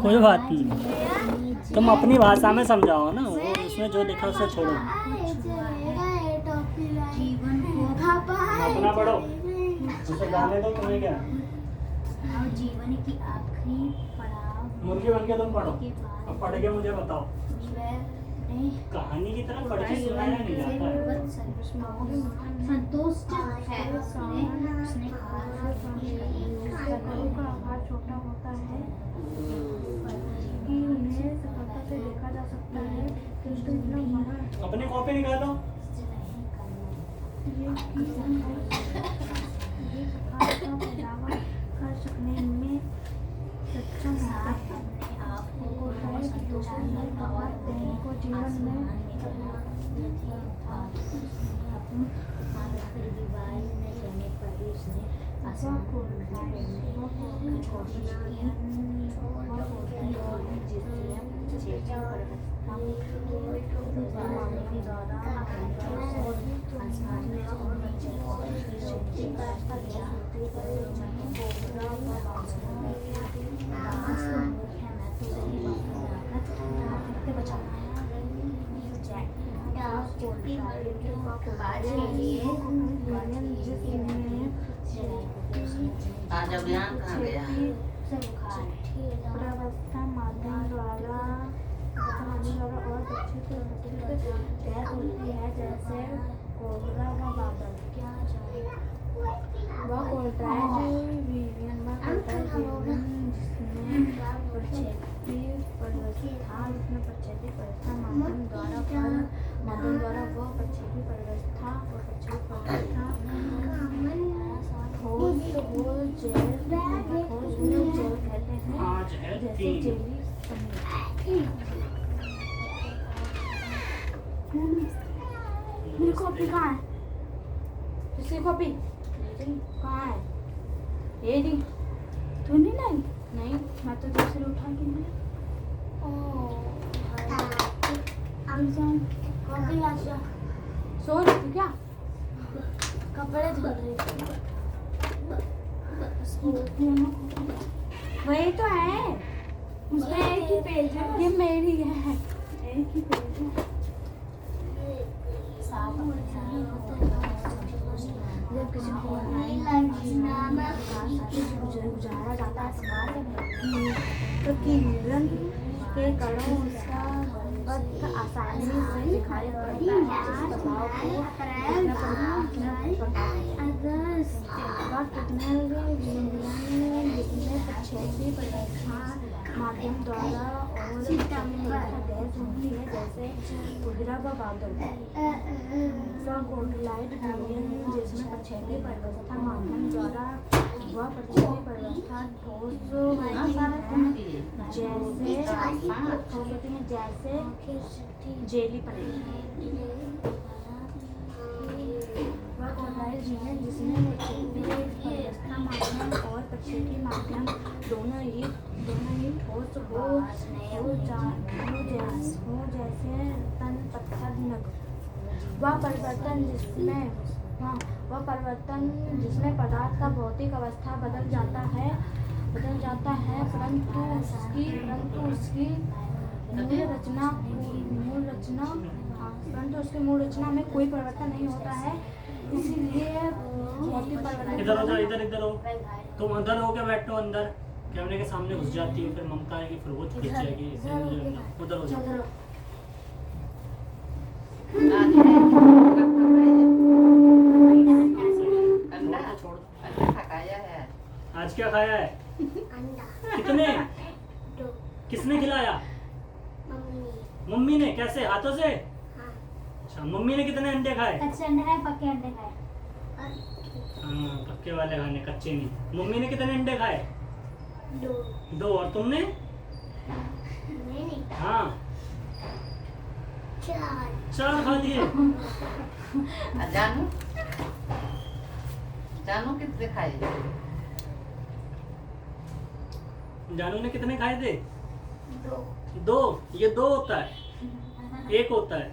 कोई बात नहीं, तुम अपनी भाषा में समझाओ ना, वो उसमें जो लिखा उसे छोड़ो। अपना पढ़ो, उसे गाने दो, तुम्हें क्या। और जीवन की आखिरी पड़ाव मुर्गी बन के तुम पढ़ो, अब पढ़ के मुझे बताओ। कहानी की तरह पढ़ के सुनाया नहीं जाता है। संतुष्ट है उसने का आकार छोटा होता है कि उन्हें सफलता से देखा जा सकता है, किंतु इतना बड़ा अपनी कॉपी निकालो। ये प्रकार का फैलावा कर सकने में सक्षम होता है। को जीवन में आज अभियान कहाँ गया? व्यवस्था माध्यम द्वारा और बच्चे को तैयार होती है, जैसे कोबरा व बादल। वह कोबरा है जिसमें प्रक्षेपी व्यवस्था माध्यम द्वारा वह प्रक्षेपी व्यवस्था कहते हैं, आज है जैसे 3। जेली मेरी कॉपी कहाँ है? दूसरी कॉपी कहाँ है? ये दी तू नहीं लाई? नहीं, मैं तो दूसरी उठा के नहीं। कॉपी आशा सो रही थी क्या? कपड़े धुल रही थी। वही तो है, उसमें एक ही पेज है। ये मेरी है, एक ही पेज है। जब किसी को गुजारा जाता है तो किरण के कणों उसका वक्त आसानी से दिखाई पड़ता है। दबाव जिसमें प्रक्षेपी माध्यम द्वारा और गैस होती है, जैसे कोहरा व बादल। कोटलाइट जिसमें प्रक्षेपी व्यवस्था माध्यम द्वारा वह प्रक्षेपी व्यवस्था ठोस होती है, जैसे जेली पनीर। वह कोटलाइट जिसमें प्रक्षेपी व्यवस्था माध्यम और प्रक्षेपी माध्यम दोनों ही ठोस हो जैसे तन पत्थर नग। वह परिवर्तन जिसमें पदार्थ का भौतिक अवस्था बदल जाता है, परंतु उसकी मूल रचना में कोई परिवर्तन नहीं होता है। इसीलिए भौतिक परिवर्तन। इधर हो, तुम अंदर हो क्या? बैठो अंदर, कैमरे के सामने घुस जाती हो, फिर ममता आएगी, फिर वो खींच जाएगी। उधर हो जाओ। आज क्या खाया है? अंडा। कितने? 2। किसने खिलाया? मम्मी। मम्मी ने? कैसे? हाथों से? हाँ। अच्छा, मम्मी ने कितने अंडे खाए? कच्चे अंडे खाए, पक्के अंडे खाए? हाँ, पक्के वाले खाने, कच्चे नहीं। मम्मी ने कितने अंडे खाए? 2। और तुमने? नहीं। हाँ, 4 खा लिए। जानू कितने खाए? जानू ने कितने खाए थे? 2। ये 2 होता है, 1 होता है।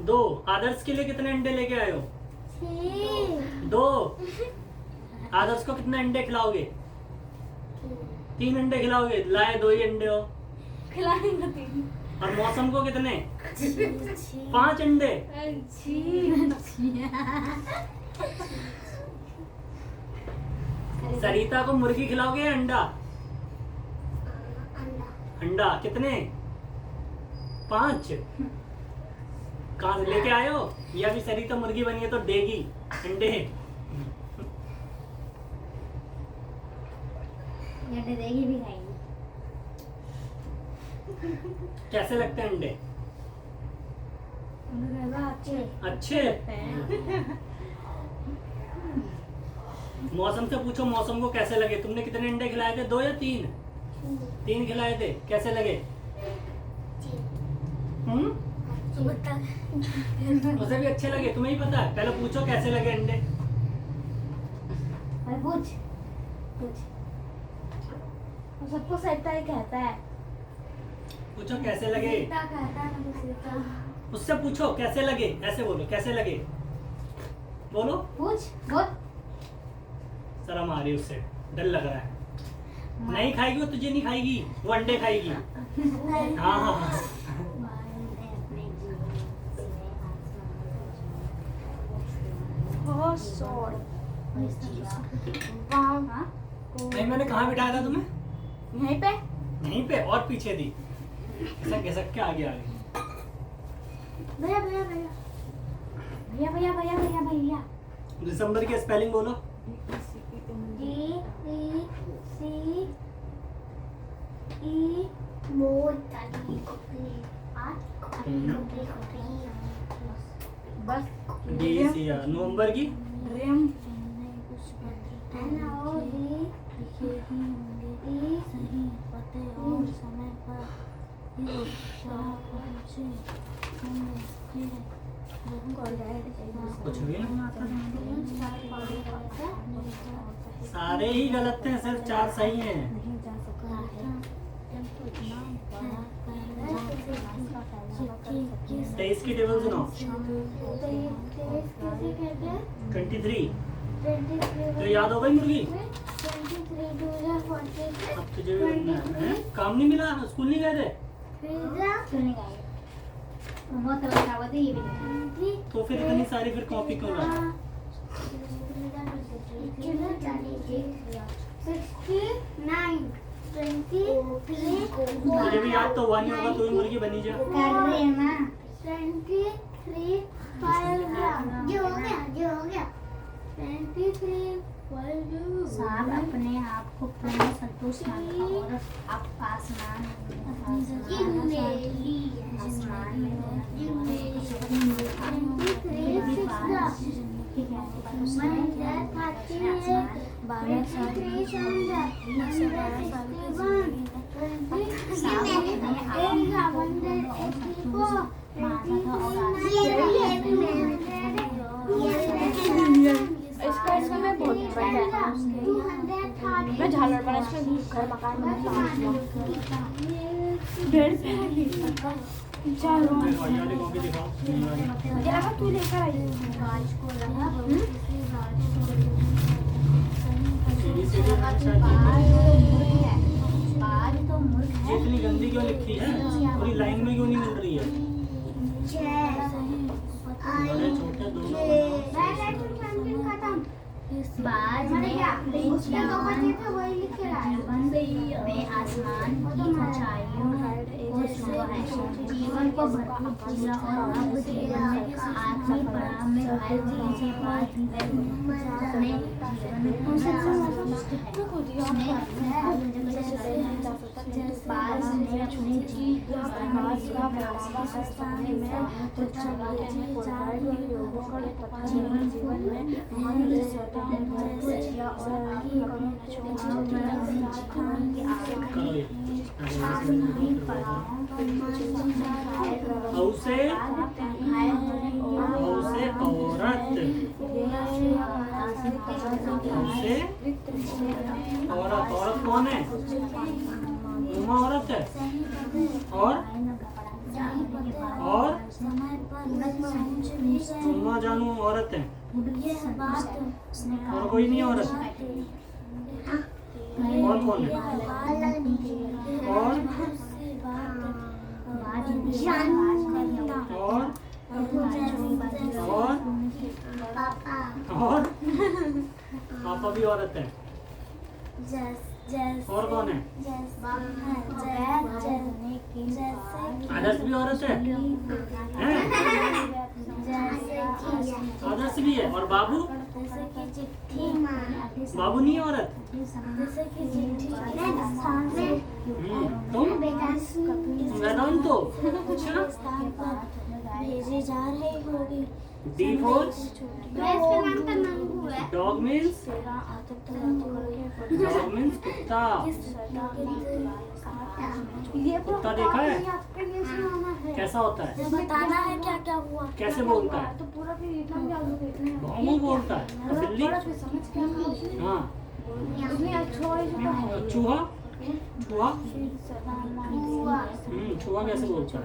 2। आदर्श के लिए कितने अंडे लेके आए हो? 2। आदर्श को कितने अंडे खिलाओगे? 3 अंडे खिलाओगे, लाए 2 ही अंडे हो। खिलाएंगे 3। और मौसम को कितने? 5 अंडे। सरिता को मुर्गी खिलाओगे या अंडा? अंडा। अंडा कितने? 5। कहाँ से लेके आए हो? या भी सरिता मुर्गी बनी है तो देगी अंडे। अंडे देगी भी खाएंगी। कैसे लगते हैं अंडे? अच्छे अच्छे। मौसम से पूछो, मौसम को कैसे लगे? तुमने कितने अंडे खिलाए थे? 2 या 3? 3 खिलाए थे। कैसे लगे? उसे भी अच्छे लगे, तुम्हें ही पता है। पहले पूछो कैसे लगे अंडे। पूछ। सबको सरिता ही कहता है। पूछो कैसे लगे। उससे पूछो कैसे लगे। ऐसे बोलो कैसे लगे। बोलो। पूछ बोल। शर्म आ रही है उससे, डर लग रहा है। नहीं खाएगी वो, तुझे नहीं खाएगी, वो अंडे खाएगी। हाँ हाँ हाँ। नहीं, मैंने कहाँ बिठाया था तुम्हें? यहीं पे। यहीं पे और पीछे थी। ऐसा घिसक के आगे आ गई। भैया भैया भैया भैया भैया भैया भैया भैया। दिसंबर की स्पेलिंग बोलो। DECE बोल बस नवंबर की रेम कुछ भी सारे ही गलत हैं, सिर्फ 4 सही हैं। तेईस की टेबल सुनो। 23 तो याद हो गई मुर्गी। अब तुझे भी बनना है। काम नहीं मिला, स्कूल नहीं गए थे बहुत खराब होती है ये भी। तो फिर इतनी सारी फिर कॉपी क्यों लाई? 69 मुझे भी याद तो हुआ नहीं होगा, तो ही मुर्गी बनी जा। कर रहे हैं ना। 23 जो हो गया 23 साहब अपने आप को पूर्ण संतोष मानता और आप आसमान इसका में बहुत मैं झालर बना इसमें घर मकान में 1.5 वाली कॉपी दिखाओ। मुझे लगा तू लेकर आई ये इतनी गंदी क्यों लिखी है? पूरी लाइन में क्यों नहीं मिल रही है? बड़े छोटे दोनों में आसमान की ऊंचाइयों को छुआ है। जीवन को भरपूर किया और अब आखिरी पड़ाव में घायल होने के बाद उसने औसे औरत। औरत कौन है? उमा औरत है। और उमा जानू औरत है। और कोई नहीं औरत। और कौन है? और और पापा भी औरत है। और कौन है? आदर्श भी औरत है? हैं? आदर्श भी है। और बाबू? बाबू नहीं है औरत? तुम वेदांत तो अच्छा। भेजे जा रहे होगी। डी फॉर है। डॉग मीन्स कुत्ता। कुत्ता देखा है? कैसा होता है? बताना है क्या क्या हुआ। कैसे बोलता है? तो पूरा फिर इतना भी आलू देखना है। भावों बोलता है। और बिल्ली? समझ क्या हाँ। उसमें अच्छा है जो है। और चूहा? चूहा? चूहा कैसे बोलता है?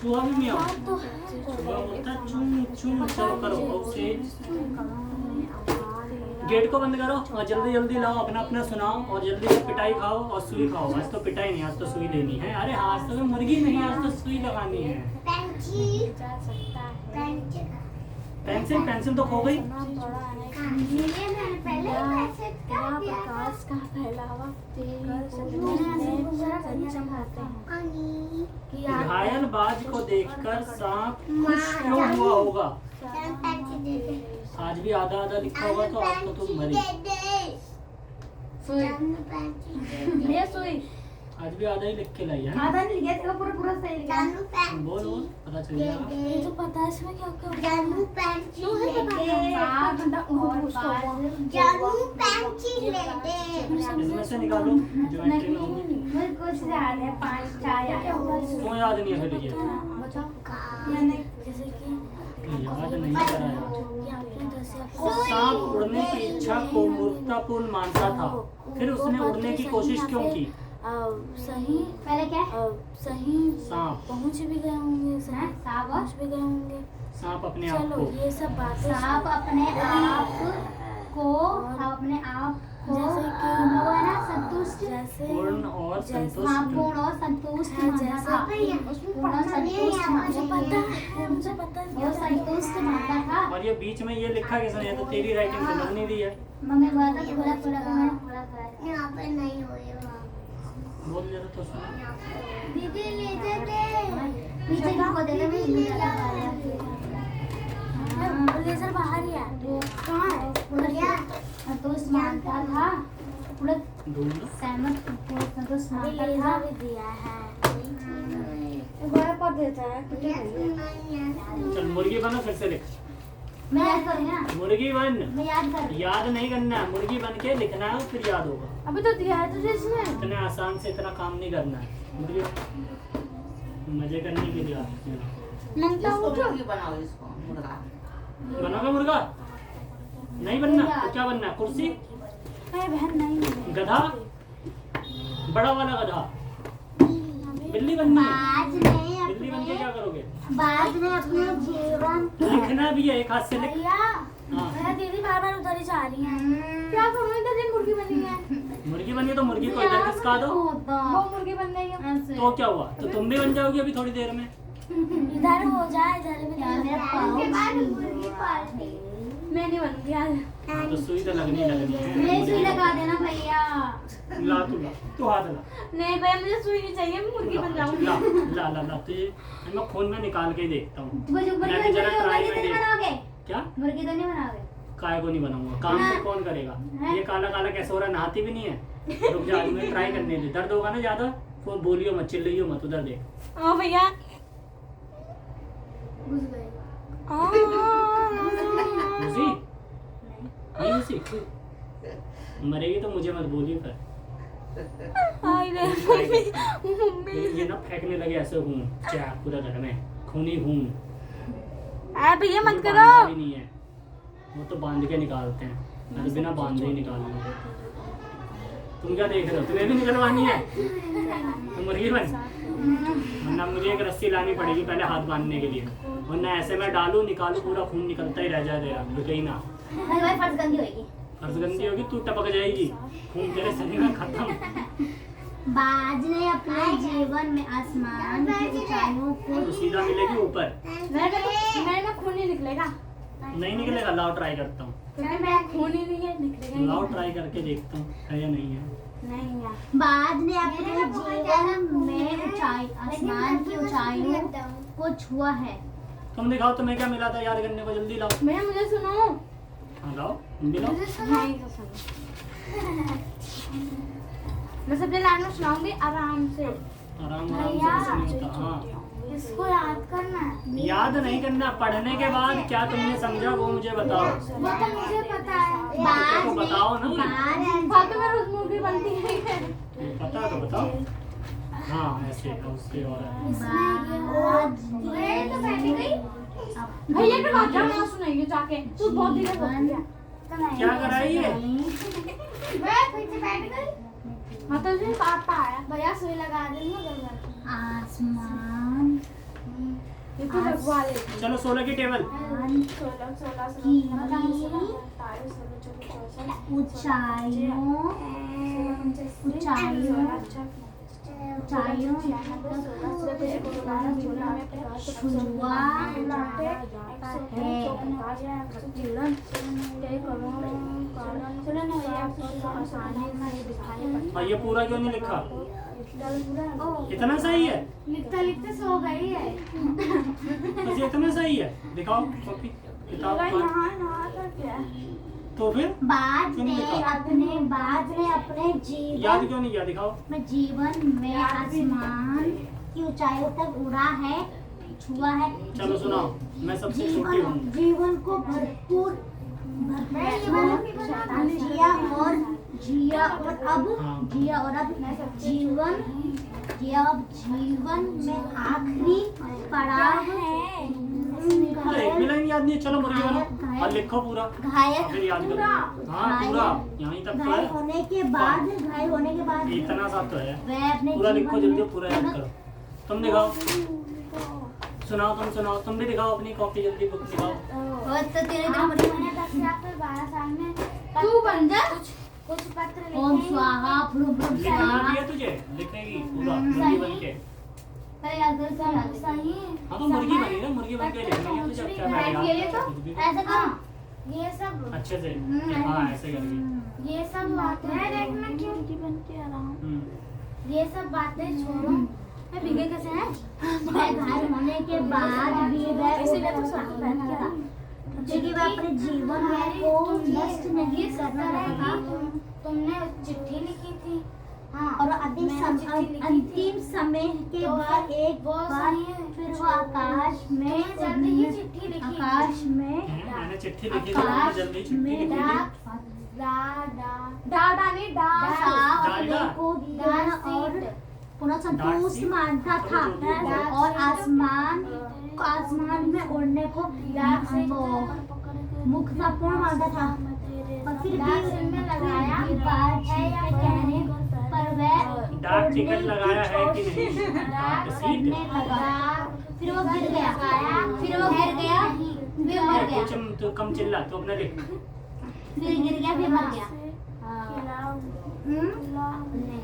चूहा भी मियाओ। चूहा बोलता है चूं चूं। चलो करो से। गेट को बंद करो और जल्दी जल्दी लाओ, अपना अपना सुनाओ और जल्दी से पिटाई खाओ और सुई खाओ। आज तो पिटाई नहीं, आज तो सुई देनी है। अरे हाँ, आज तो मुर्गी नहीं, आज तो सुई लगानी है। पेंसिल पेंसिल तो खो गई। घायल बाज को देखकर सांप खुश क्यों हुआ होगा? आज भी आधा आधा लिखा होगा तो आज तो तुम मरी। ये सुई आज भी आधा ही लिख के लाई है ना? आधा नहीं लिखा तेरा पूरा पूरा सही लिखा। बोल बोल, पता चल जाएगा। ये तो पता है इसमें क्या क्या इसमें से निकालो ज्योमेट्री में होंगी। मुझे कुछ याद है 5 4 याद है। क्यों याद नहीं है फिर ये? याद नहीं कराया। सांप उड़ने की इच्छा को मूर्खतापूर्ण मानता था, फिर उसने उड़ने की कोशिश क्यों की? सही पहले क्या सही सांप पहुंच भी गए होंगे। पहुंच भी गए होंगे। सांप अपने आप चलो को ये सब बातें सांप अपने आप को जैसे कि वो है ना संतुष्ट जैसे पूर्ण और संतुष्ट। पूर्ण और संतुष्ट मानता था। पूर्ण संतुष्ट मुझे पता है वो संतुष्ट मानता था। और ये बीच में ये लिखा किसने? ये तो तेरी राइटिंग समझ नहीं दी है। मम्मी बोला था पूरा पूरा यहाँ पे नहीं होएगा। बोल जरा तो सुन। दीदी ले जाते पीछे को देते भी लेजर बाहर ही है। कहाँ है? पूरा संतोष मानता था। पूरा ढूंढ लो। सहमत संतोष मानता था। भी दिया है बड़ा पद देता है। चल मुर्गी बनो, फिर से लिख। मैं याद करूँ ना। मुर्गी बन। मैं याद कर याद नहीं करना है, मुर्गी बन के लिखना है, फिर याद होगा। अभी तो दिया है तुझे इसमें। इतने आसान से इतना काम नहीं करना है। मुर्गी मजे करने के लिए आती है। नंगा इसको उठो। मुर्गी बनाओ, इसको मुर्गा। बनोगा मुर्गा? नहीं बनना तो क्या बनना है? कुर्सी? अरे बहन नहीं गधा? बड़ा वाला गधा? बिल्ली बननी है? आज नहीं बिल्ली बन के क्या करोगे? बाद में अपने जीवन लिखना भी है, एक हाथ से लिख। भैया हाँ। मेरा दीदी बार बार उधर ही जा रही है। क्या करूँ इधर ये मुर्गी बनी है। मुर्गी बनी है तो मुर्गी को इधर खिसका दो। वो मुर्गी बन गई है। तो क्या हुआ? तो तुम भी बन जाओगी अभी थोड़ी देर में। इधर हो जाए इधर भी मैं नहीं बनूंगी आज। हाँ, तो सुई तो लगनी लगनी है। मैं सुई लगा देना भैया। ला तू हाथ ला। नहीं भैया मुझे सुई नहीं चाहिए, मैं मुर्गी बन जाऊंगी। ला ला ला ला तुझे मैं खून में निकाल के ही देखता हूँ। मुर्गी मैं भी जरा ट्राई में नहीं देख। बनाओगे? क्या? मुर्गी तो नहीं बनाओगे? काय को नहीं बनाऊंगा, काम फिर कौन करेगा? ये काला काला कैसे हो रहा है? नहाती भी नहीं है। रुक जा, मैं ट्राई करने दे। दर्द होगा ना ज्यादा? तो बोलियो मत, चिल्लाइयो मत, उधर देख। ओ भैया घुस गए। घुसी? नहीं घुसी? मरेगी तो मुझे मत बोलिए फिर। आई रे मम्मी। ये ना फेंकने लगे ऐसे खून, चाक पूरा घर में खूनी खून। आ भैया मत ये करो। बांधना भी नहीं है, वो तो बांध के निकालते हैं। मैं तो बिना बांधे ही निकाल लूंगा। तुम क्या देख रहे हो? तुम्हें भी निकलवानी है? तुम मुर्गी बन। वरना मुझे एक रस्सी लानी पड़ेगी पहले हाथ बांधने के लिए, वरना ऐसे मैं डालू निकालू पूरा खून निकलता ही रह जाएगा, रुके ही ना। भाई फर्स्ट गंदी होएगी। फर्श गंदी होगी तू टपक जाएगी, खून तेरे शरीर में खत्म। बाज ने अपने जीवन में आसमान की ऊंचाइयों को तो सीधा मिलेगी ऊपर, मेरे में खून नहीं निकलेगा नहीं निकलेगा। लाओ ट्राई करता हूँ, क्योंकि मैं खून ही नहीं है निकलेगा लाओ ट्राई करके देखता हूँ है या नहीं है। नहीं यार बाज ने अपने जीवन में ऊंचाई आसमान की ऊंचाइयों को छुआ है। तुम दिखाओ तुम्हें क्या मिला था याद करने को, जल्दी लाओ। मैं मुझे सुनो हाँ लाओ, तुम भी लाओ। नहीं तो सुनो मैं सबसे लाइन में सुनाऊंगी आराम से आराम आराम से नहीं होता। हाँ इसको याद करना है। याद नहीं करना, पढ़ने के बाद क्या तुमने समझा वो मुझे बताओ। वो तो मुझे पता है। बाज ने बताओ ना। फालतू में रोज मूवी बनती है पता है तो बताओ। हाँ ऐसे उसके और भैया के बात जाना सुनाइए जाके तू बहुत देर हो गया क्या कराई है। मतलब जी पापा आया भैया सुई लगा देंगे। आसमान ये तो लगवा ले चलो 16 की टेबल। 16 ऊंचाइयों ऊंचाइयों ऊंचाइयों छुआ हाँ ये पूरा क्यों नहीं लिखा, इतना सही है। लिखते लिखते सो गई है। बस इतना सही है, दिखाओ कॉपी किताब पर। तो फिर बाज ने अपने जीवन याद क्यों नहीं किया, दिखाओ। में जीवन में आसमान की ऊंचाइयों तक उड़ा है, छुआ है। चलो सुनाओ, मैं सबसे छोटी हूँ। जीवन को भरपूर जिया और अब जीवन में आखिरी पड़ाव एक भी लाइन याद नहीं है। चलो मुर्गी बनो और लिखो पूरा, फिर याद करो। हाँ पूरा यहीं तक तो घायल है, होने के बाद इतना सा तो है। वह अपने पूरा लिखो जीवन जल्दी, में- पूरा याद करो। तुम दिखाओ, सुनाओ तुम सुनाओ, तुम भी दिखाओ अपनी कॉपी जल्दी, बुक दिखाओ। और तो तेरे दिन मरी मैंने 10 या फिर 12 साल में तू बन जा कुछ पत्र ओम स्वाहा भ्रू भ्रू लिखना भी है तुझे, लिखेगी पूरा मुर्गी बन के। अरे यार सही हाँ तो मुर्गी बनी ना, मुर्गी बन के लिखना है तुझे। क्या मैं ऐसा कर ये सब अच्छे से हाँ ऐसे करके। ये सब बातें देखना क्यों बन के आराम ये सब बातें छोड़ो। मैं भीगे कैसे है? मैं घायल होने के बाद भी वह इसीलिए तो सब पहन के क्योंकि वह अपने जीवन को नष्ट नहीं करना चाहता। तुमने चिट्ठी लिखी थी। हाँ और अंतिम समय के बाद एक बार फिर वो आकाश में आकाश में मैंने चिट्ठी लिखी थी, मैंने जल्दी चिट्ठी लिखी थी। और पुनः संतुष्ट मानता था और आसमान में उड़ने को मुक्तापूर्ण मानता था। और फिर भी लगाया है या कहने पर वह डाक टिकट लगाया है कि नहीं, डाक सीट। फिर वो गिर गया फिर मर गया तू कम चिल्ला, तू अपना लिख। फिर गिर गया फिर मर गया।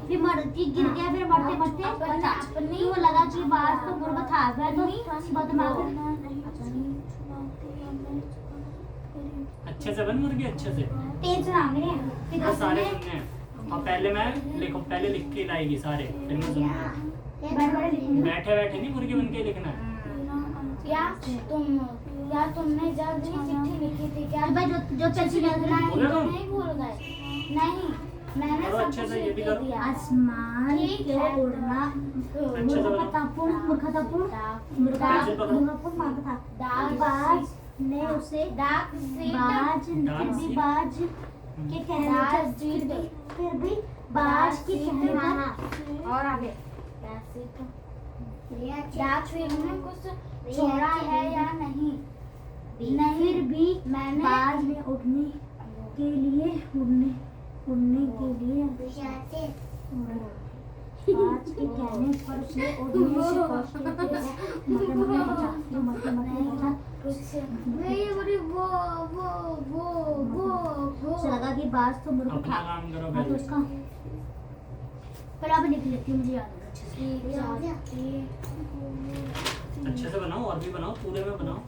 फिर गिर गया फिर मरते वो लगा कि बात तो गुरबा था वह तो बदमाश अच्छे से बन मुर्गी, अच्छे से। तेज सुनाऊंगी फिर हाँ, सारे सुनने हैं। और पहले मैं लिखो, पहले लिख के लाएगी सारे, फिर मैं सुनूंगा। बैठे बैठे नहीं मुर्गी बन के लिखना है। क्या तुमने जब भी चिट्ठी लिखी थी क्या जो चिट्ठी नहीं भूल गए? नहीं मैंने करो अच्छे से, ये भी करो। आसमान के उड़ना अच्छे से मूर्खतापूर्ण मानता था। बाज ने उसे बाज के कहने फिर भी बाज के कहने पर और आगे डाक में कुछ छोड़ा है या नहीं? फिर भी मैंने बाज ने उड़ने के लिए बाज के कहने पर उसने उड़ने से कोशिश की। नहीं बोली वो उसे लगा कि बाज तो मुर्ख अपना था। काम करो हाँ, तो पहले। उसका पर अब निकल लेती हूँ, मुझे याद है अच्छे से। अच्छे से बनाओ, और भी बनाओ, पूरे में बनाओ।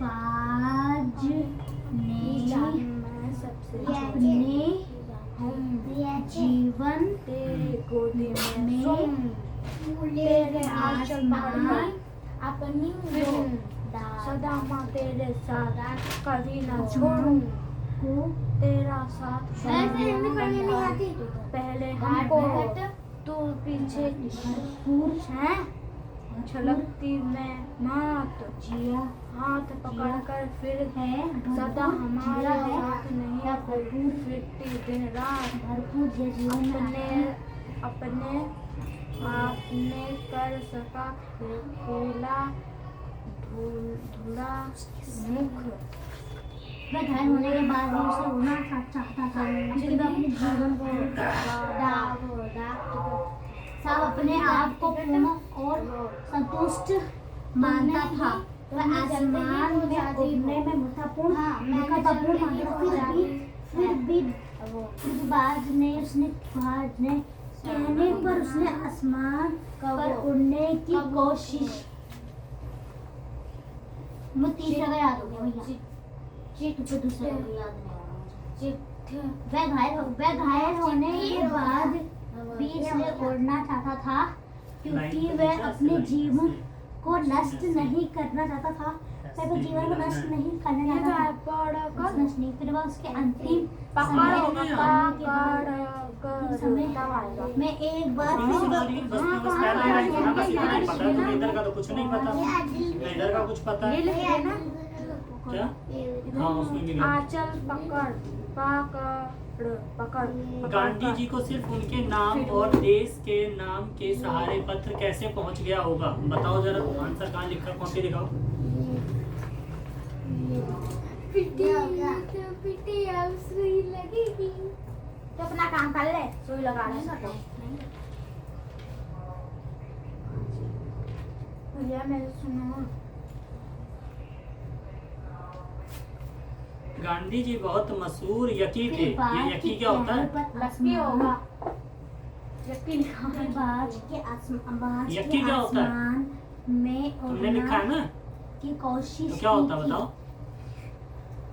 बाज ने अपने जीवन तेरे गोदी में में सुम तेरे आंचल पकड़कर अपनी सदा माँ तेरे साथ कभी न छोड़ूं को तेरा साथ ऐसे हिंदी पढ़ने नहीं आती। पहले हमको तू पीछे भरपूर है छलकती मैं मात जिया हाथ पकड़कर फिर है, सदा हमारे जिया है, साथ नहीं या भरपूर फिरती दिन रात भरपूर जो जीवन में अपने आया है। अपने आपने कर सका खेला धुला मुख वह घायल होने के बाद भी उसे रोना चाहता था, क्योंकि वह अपने जीवन को सब अपने आप को पूर्ण और संतुष्ट मानता था। वह आसमान में उड़ने में महत्वपूर्ण मानता था। फिर भी बाज ने कहने पर उसने आसमान पर उड़ने की कोशिश। मुझे तीसरा का याद हो गया भैया, तुझे दूसरा का याद नहीं आ रहा। वह घायल होने के बाद भी इसलिए उड़ना चाहता था क्योंकि वह अपने जीवन को नष्ट नहीं करना चाहता था। वह अपने जीवन को नष्ट नहीं करना चाहता था। नष्ट नहीं, फिर वह उसके अंतिम समय में एक बार इधर का तो कुछ नहीं पता, इधर का कुछ पता है क्या? हाँ, उसमें भी आंचल पकड़ गांधी जी को सिर्फ उनके नाम और देश के नाम के सहारे पत्र कैसे पहुंच गया होगा? बताओ जरा, आंसर कहाँ लिखा, कॉपी दिखाओ। पिटी अब सुई लगेगी। तो अपना काम कर ले, सुई लगा ले। भैया मेरे सुनो, गांधी जी बहुत मशहूर यकी थे। ये यकी क्या होता है? लक्की होगा यकी लिखा है। बाज के आसमान यकी क्या होता है? में तुमने लिखा है ना? की कोशिश तो क्या होता है बताओ?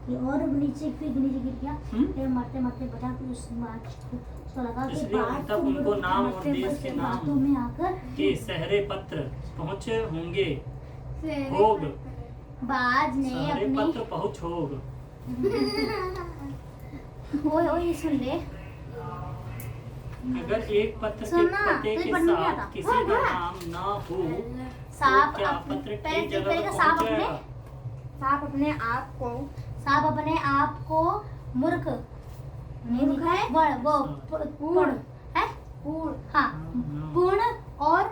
कि और नीचे फिर नीचे गिर गया, हम्म? फिर मरते मरते बचा। फिर उस बाज को उसको लगा कि इसलिए बाज तब तो उनको मुर्ख नाम और मरते देश मरते के नाम बातों में आकर के सहरे पत्र पहुंचे होंगे। होग बाज ने सहरे अपनी पत्र पहुंच होग। वो सुन ले। अगर एक पत्र के सुनना, पते तुझे के पढ़ने नहीं साथ आता। किसी का नाम ना हो सांप तो क्या अपने- पत्र पहले की जगह पहले पर का सांप पहुंच अपने जाएगा? सांप अपने आप को मूर्ख मूर्ख है? वो पूर्ण है, पूर्ण हाँ, हाँ। पूर्ण और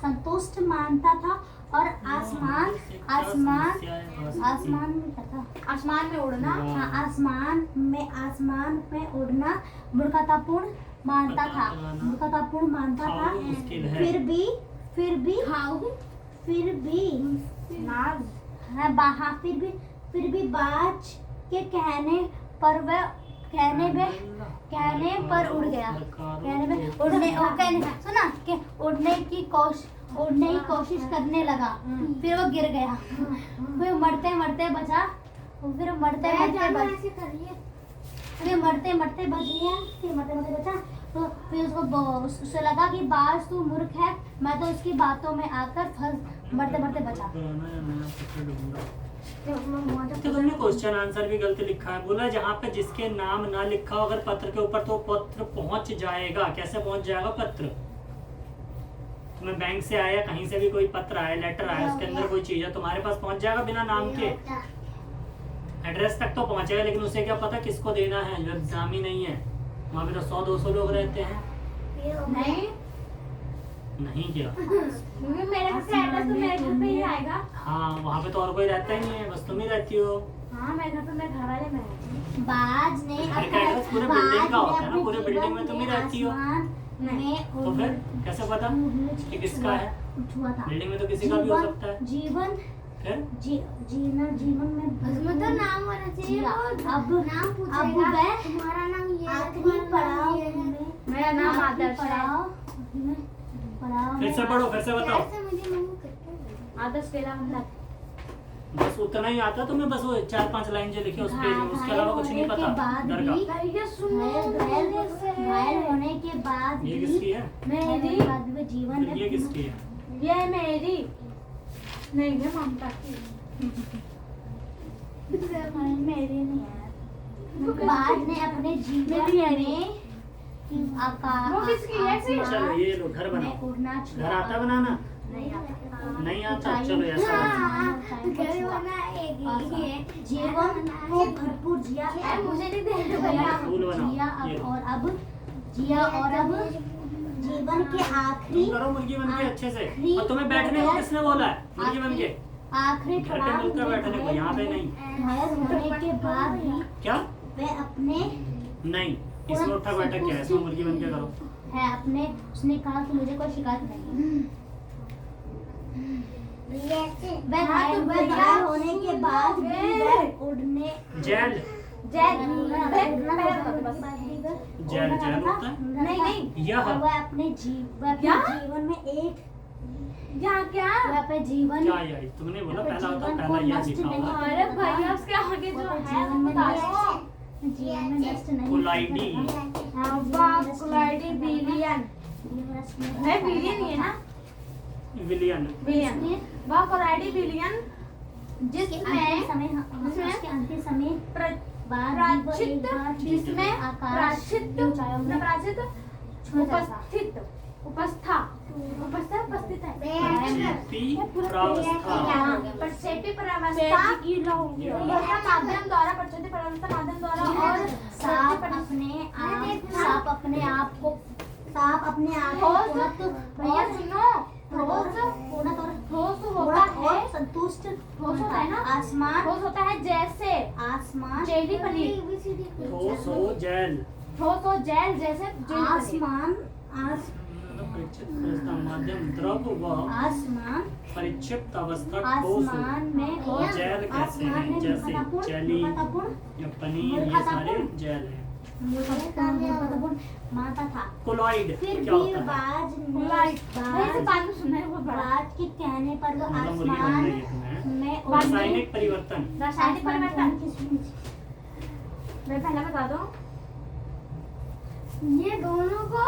संतुष्ट मानता था। और आसमान में क्या था? आसमान में उड़ना। हाँ, आसमान में उड़ना मूर्खतापूर्ण मानता था। खाओ मुश्किल है। फिर भी नाज हाँ, फिर भी बाज के कहने पर उड़ गया। उड़ने की कोशिश करने लगा। फिर वो गिर गया। फिर मरते बचा। फिर मरते बचा। तो फिर उसको लगा कि बाज तू मूर्ख है, मैं तो उसकी बातों में आकर मरते बचा। तो तुमने क्वेश्चन आंसर भी गलत लिखा है। बोला जहाँ पे जिसके नाम ना लिखा हो अगर पत्र के ऊपर तो पत्र पहुंच जाएगा। कैसे पहुंच जाएगा पत्र? तुम्हें बैंक से आया, कहीं से भी कोई पत्र आया, लेटर आया, उसके अंदर कोई चीज है, तुम्हारे पास पहुंच जाएगा बिना नाम के। एड्रेस तक तो पहुंचेगा, लेकिन उसे क्या पता किसको देना है, जो एग्जामी नहीं है। वहाँ पे तो 100-200 लोग रहते हैं। नहीं क्या? मेरे घर से एड्रेस तो मेरे घर पे ही आएगा। हाँ, वहाँ पे तो और कोई रहता ही नहीं है, बस तुम ही रहती हो। हाँ मैं घर पे मैं घर वाले में रहती बाज ने घर का एड्रेस पूरे बिल्डिंग का होता है ना, पूरे बिल्डिंग में तुम ही रहती हो। तो फिर कैसे पता कि किसका है? छुआ था। बिल्डिंग में तो किसी का भी हो सकता है। जीवन फिर जीवन में मतलब नाम होना चाहिए। जिया। वो अब नाम पूछेगा, अब वह तुम्हारा नाम ये है, आखिरी तुम्हारा पड़ाव नाम ये है। में मेरा नाम आदर्श है। पड़ाव फिर से पढ़ो, फिर से बताओ। कैसे मुझे मम्मी करते हैं? आदर्श केला मतलब बस उतना ही आता तुम्हें, बस वो 4-5 लाइन जो लिखी उस पेज में, उसके अलावा कुछ नहीं पता घर का। भैया सुनो घायल होने के बाद ये भी किसकी है? मेरी बाद में जीवन फिर ये किसकी है? ये मेरी नहीं है ममता की। मेरी नहीं है। बाद ने अपने जीवन मेरी है में आकाश वो किसकी है फिर? चलो ये लो घर में बनाओ। उड़ना घर आता बनाना? नहीं आता। नहीं आता, चलो ऐसा घर बनाएगी। जीवन को भरपूर जिया मुझे नहीं देना जिया फूल बनाओ, जिया ये लो। जिया और अब जीवन के आखिरी तुम करो मुर्गी बन के अच्छे से। और तुम्हें बैठने को किसने बोला है मुर्गी बन के? आखिरी घर पे मिलकर बैठने को, यहाँ पे नहीं। घायल होने के बाद भी क्या? वे अपने नहीं, इसमें उठक बैठक क्या है? इसमें मुर्गी बन के करो। है अपने उसने कहा कि मुझे कोई शिकायत नहीं है। वह घायल होने के बाद भी वह उड़ने जेल जेल जेल जेल होता है? नहीं यह और वह अपने जीवन में एक यहाँ क्या? वह अपने जीवन क्या यार, तुमने बोला पहला होता है, पहला यह लिखा हुआ है। अरे भैया उसके आगे जो है जीवन में बता दो। जीवन में नष्ट नहीं कोलाइडी। हाँ बाप कोलाइडी बिलियन है, बिलियन ही है ना? विलियन। बिलियन वाह कोलाइडी बिलियन जिसमें जिसमें अंतिम समय बाद भी वो एक बार जिसमें आकाश की ऊंचाइयों में प्राचित छू जाता। उपस्थित उपस्थित है प्रक्षेपी प्रावस्था। प्रक्षेपी प्रावस्था माध्यम द्वारा प्रक्षेपी प्रावस्था माध्यम द्वारा और सांप अपने आप को भैया सुनो ठोस होता है संतुष्ट होता है ना? आसमान ठोस होता है जैसे आसमान जेली पनीर ठोस हो जेल। ठोस हो जेल जैसे जेली पनीर। आसमान परिक्षिप्त अवस्था माध्यम द्रव व आसमान परिक्षिप्त अवस्था ठोस हो। आसमान में और जेल कैसे हैं? जैसे जेली या पनीर, ये सारे जेल हैं। माता था। कोलॉइड फिर क्या भी होता है? ऐसे बात में सुनना है बहुत बड़ा बाज के कहने पर वो मतलब मुर्गी बन आसमान रही है तुम्हें। में रासायनिक परिवर्तन। रासायनिक परिवर्तन मैं पहला बता दो। ये दोनों को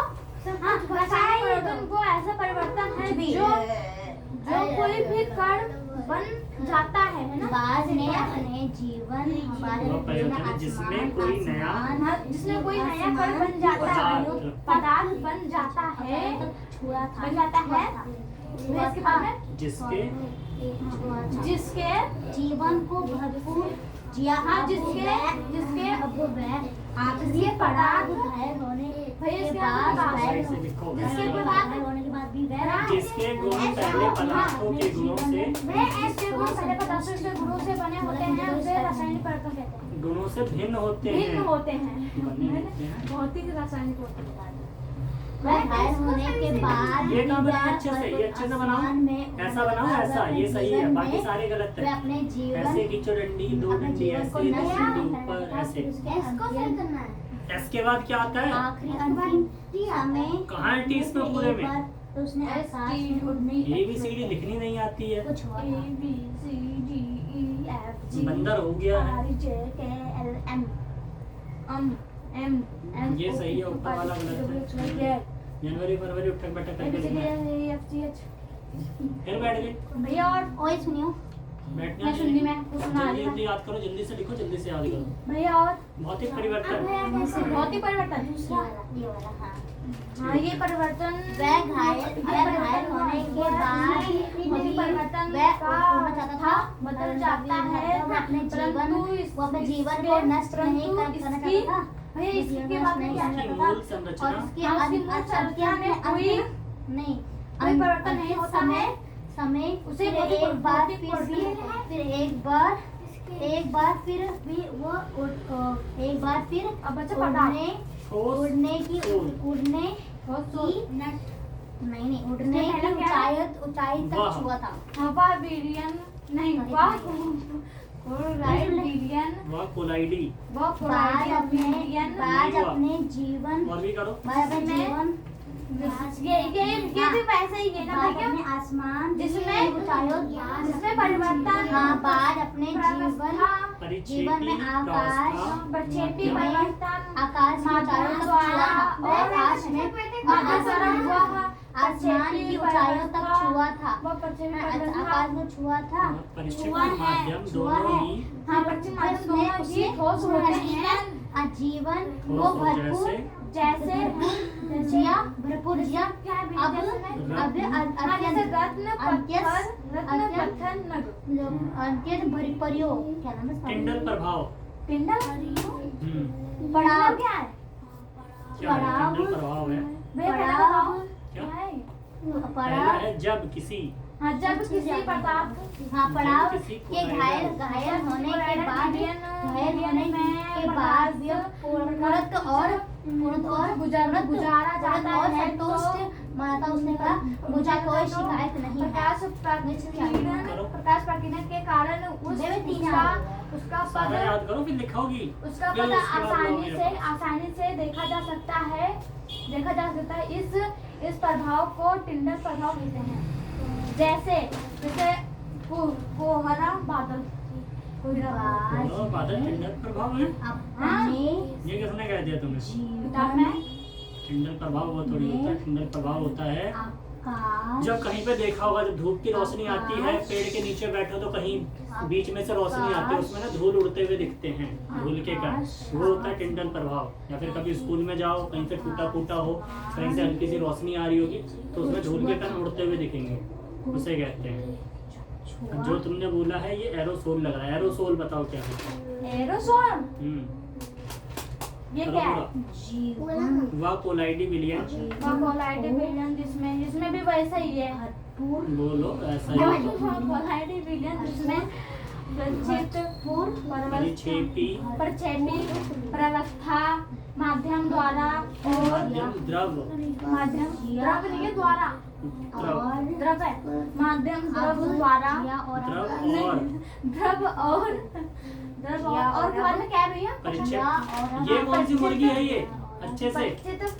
हाँ, रासायनिक परिवर्तन को ऐसा परिवर्तन है जो कोई भी कण बन जाता है ना? बाज ने अपने जीवन हमारे वह परिवर्तन है जिसमें कोई नया हाँ, जिसमें कोई नया कण बन जाता है, पदार्थ बन जाता है, छुआ था बन जाता है। फिर इसके बाद में जिसके जीवन को भरपूर जिया हाँ जिसके अब वह आखिरी पदार्थ घायल होने भैया के इसके बाद बाद सही से लिखो। जिसके घायल बाद होने के बाद भी वह जिसके गुण पहले पदार्थों के गुणों से वह ऐसे गुण पहले पदार्थों के गुणों से बने होते हैं, उसे रासायनिक परिवर्तन कहते हैं। गुणों से भिन्न होते भिन्न हैं। होते हैं, बने होते हैं। भौतिक रासायनिक होते हैं। वह घायल होने के बाद ये काम भी बनाओ वह अच्छे से, ये अच्छे से बनाओ। आसमान में ऐसा बनाओ, ऐसा ये सही है, बाकी सारे गलत वह है। अपने ऐसे जीवन खींचो डंडी, दो अपने डंडी जीवन ऐसे, को दो नया डंडी ऊपर ऐसे। इसको सही करना है। एस के बाद क्या आता है? आखिरी अंतिम समय कहाँ है टी इसमें पूरे में? तो उसने आकाश में उड़ने ए बी सी डी लिखनी नहीं आती है। कुछ हुआ A था। B C D E F G बंदर हो गया है। R J K L M N ये सही है, ऊपर वाला गलत है। जनवरी फरवरी उठक बैठक करके लिखना है। फिर बैठ गए, भैया और ओए सुनियो बैठना मैं सुननी में कुछ सुना जल्दी रही हूँ। जल्दी याद करो, जल्दी से लिखो, जल्दी से याद करो। भैया और भौतिक परिवर्तन। भौतिक परिवर्तन ये वाला हाँ हाँ ये परिवर्तन वह घायल होने के बाद भौतिक परिवर्तन वह का होना चाहता था बदल जाता है वो अपने जीवन परंतु वो अपने जीवन को नष्ट नहीं करना चाहता था भैया इसके बाद में क्या इसकी करता था? मूल संरचना और उसके हाँ, उसकी मूल संरचना में कोई नहीं कोई परिवर्तन नहीं होता है। समय उसे फिर भौतिक एक बार भौतिक फिर परिवर्तन एक बार एक बार फिर भी वो एक बार फिर अब बच्चा पढ़ा उड़ने की सोल। नहीं उड़ने की ऊंचाई तक वाह। छुआ था। हवा बिलियन नहीं वाह कोलाइड बिलियन वह कोलाइडी। वाह बाज कोलाइड बिलियन अपने जीवन और भी करो। बाज अपने जीवन ये भी वैसे ही है ना बाज भैया अपने आसमान जिसमें जिसमें परिवर्तन हाँ बाज अपने जीवन परिच्छेदी जीवन में आकाश प्रक्षेपी परिवर्तन आकाश में ऊंचाइयों तक छुआ था। और आकाश में आसमान की ऊंचाइयों तक छुआ था। वो प्रक्षेपी आकाश में छुआ था। परिच्छेदी छुआ है, माध्यम छुआ दोनों है। ही हाँ प्रक्षेपी माध्यम दोनों ही ठोस होते हैं जीवन ठोस वो हो भरपूर जैसे जिया भरपूर जिया क्या है अब हाँ जैसे रत्न पत्थर रत्न अत्यंत- पत्थर नग अत्यंत भरी परियो क्या नाम है इसका? टिंडल प्रभाव। पिंडल पड़ाव क्या है क्या है? पड़ाव। टिंडल प्रभाव है। पड़ाव क्या? क्या है पहला पड़ाव है जब किसी हाँ जब किसी पदार्थ हाँ पड़ाव किसी को के घायल होने के बाद पूर्णत और गुजारा जाता और है संतुष्ट माता उसने कहा मुझे कोई शिकायत नहीं है। प्रकाश प्रकीर्णन के कारण उसका सारा पद याद करो फिर लिखोगी। उसका फिर पद उसके बाद आसानी लोगे। से देखा जा सकता है इस प्रभाव को टिंडल प्रभाव कहते हैं। जैसे कोहरा बादल बोलो, बादल टिंडल प्रभाव है। अपने ये किसने कह दिया तुम्हें? किताब में टिंडल प्रभाव वो थोड़ी होता है। टिंडल प्रभाव होता है आकाश जब कहीं पे देखा होगा जब धूप की रोशनी आती है पेड़ के नीचे बैठो तो कहीं बीच में से रोशनी आती है उसमें ना धूल उड़ते हुए दिखते हैं धूल के कारण वो होता है टिंडल प्रभाव। या फिर कभी स्कूल में जाओ कहीं से टूटा फूटा हो कहीं से हल्की सी रोशनी आ रही होगी तो उसमें धूल के कारण उड़ते हुए दिखेंगे उसे कहते हैं। जो तुमने बोला है ये एरोसोल लग रहा है। एरोसोल बताओ क्या है? एरोसोल ये करो क्या है पूरा। जीवन वह कोलाइडी विलियन। कोलाइड विलियन जिसमें भी वैसा ही है बोलो ऐसा ही कोलाइड विलियन जिसमें परिक्षेपी प्रक्षेपी प्रवस्था माध्यम द्वारा और माध्यम द्रव माध्यम द्रव नहीं है द्वारा द्रव द्रव है माध्यम द्रव द्वारा द्रव और द्रव और के बाद में क्या है भैया परिक्षेप। ये कौन सी मुर्गी है ये? अच्छे से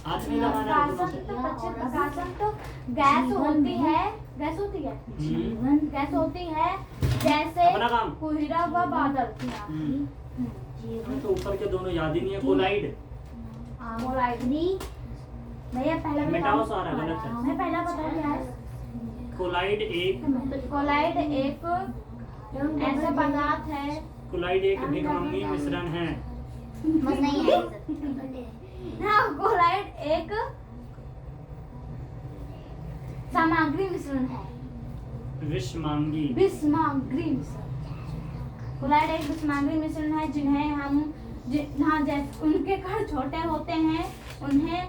हाथ नहीं लगाना है दोनों से। प्रकाशन तो गैस होती है गैस होती है गैस होती है जैसे अपना काम। कोहरा व बादल तो ऊपर के दोनों याद ही नहीं है। कोलाइड भैया पहला मिटाओ सारा गलत है। मैं पहला बता दिया कोलाइड एक कोलाइड एक ऐसा पदार्थ है कोलाइड एक भिखमंगी मिश्रण है। बस नहीं है हाँ कोलाइड एक सामग्री मिश्रण है विषमांगी विषमांगी मिश्रण कोलाइड एक विषमांगी मिश्रण है जिन्हें हम हाँ जैसे उनके कण छोटे होते हैं उन्हें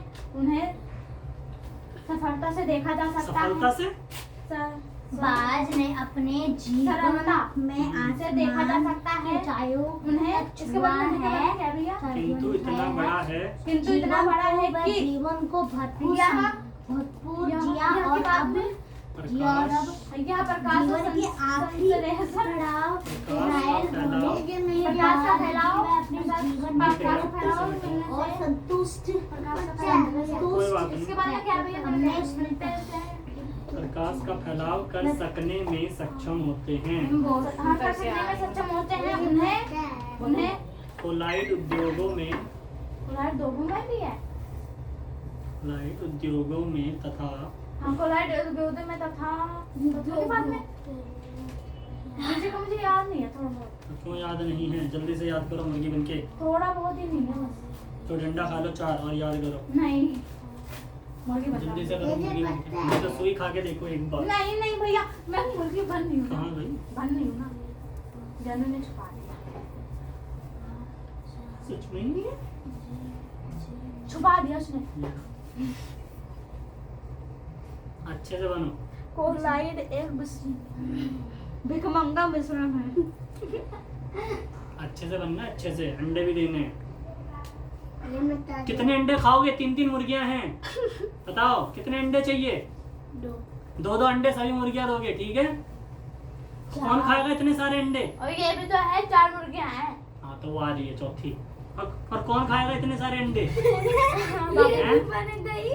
सफलता से देखा जा सकता सफलता है से बाज ने अपने सरलता जीवन में से देखा जा सकता है ऊंचाइयों उन्हें इसके बाद में है क्या भैया किंतु इतना बड़ा है किंतु इतना बड़ा है कि जीवन को भरपूर जिया और अब जिया और अब यह प्रकाश जीवन की आखिरी पड़ाव घायल होने प्रकाश का फैलाव अपने जीवन प्रकाश का फैलाव और संतुष्ट कोई बात नहीं। इसके बाद में क्या भैया हमने प्रकाश का फैलाव कर सकने में सक्षम होते हैं। हम कर सकने में सक्षम होते हैं उन्हें कोलाइड उद्योगों में कोलाइड दोनों में भी है कोलाइड उद्योगों में तथा हाँ कोलाइड उद्योगों में तथा के बाद में मुझे याद नहीं है थोड़ा बहुत क्यों याद नहीं है? जल्दी से याद करो मुर्गी बनके। थोड़ा बहुत ही नहीं है बस तो डंडा खा लो 4 और याद करो। नहीं मुर्गी बन जल्दी से करो मुर्गी बनके। नहीं तो सुई खा के देखो एक बार। नहीं भैया मैं मुर्गी बन नहीं हूँ कहाँ गई? बन नहीं हूँ ना जनू ने छुपा दिया सच में नहीं है? छुपा दिया उसने अच्छे से बनो। कोलाइड एक भिखमंगा मिश्रण है। अच्छे से बनना, अच्छे से। अंडे भी देने हैं। ये मैं ताजा- कितने अंडे खाओगे? 3-3 मुर्गियां हैं, बताओ कितने अंडे चाहिए? 2-2 अंडे सभी मुर्गियां दोगे, ठीक है? कौन खाएगा इतने सारे अंडे? और ये भी तो है 4 मुर्गियां हैं। हाँ तो वो आ रही है चौथी। और कौन खाएगा इतने सारे अंडे? ये हैं? बन गई।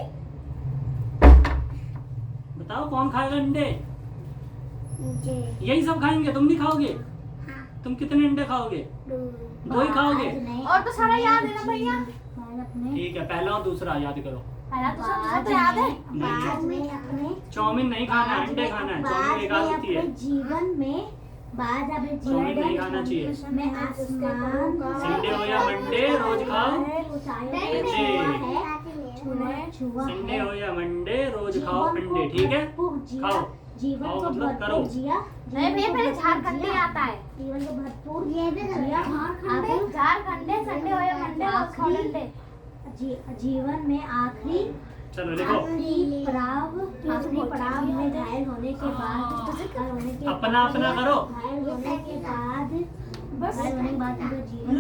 बताओ कौन खाएगा अंडे? मुझे यही सब खाएंगे, तुम भी खाओगे? हाँ तुम कितने अंडे खाओगे? 2 ही खाओगे? आज नहीं, और तो सारा याद है ना भैया? आज अपने ठीक है, पहला और दूसरा याद करो। पहला तो सब तो याद है। बाद में अपने चाउमीन नहीं खाना है, अंडे खाना है। चाउमीन बाद बेकार में होती है। अपने जीवन में बाद अपने चाउमीन नहीं जीवन खाना चाहिए। में आसमान संडे हो या मंडे रोज खाओ। ऊंचाइयों पे जी। छुआ है छुआ संडे है हो या मंडे रोज खाओ अंडे, ठीक है? खाओ। जीवन खाओ को मतलब करो। भरपूर जिया। नहीं भैया पहले झारखंडी आता है। जीवन को भरपूर ये भी जिया। अब झारखंडे संडे हो या मंडे रोज खाओ अंडे। जीवन में आखिरी चलो लिखो। आखिरी पड़ाव में घायल होने के बाद अपना अपना करो। घायल होने के बाद जो जीवन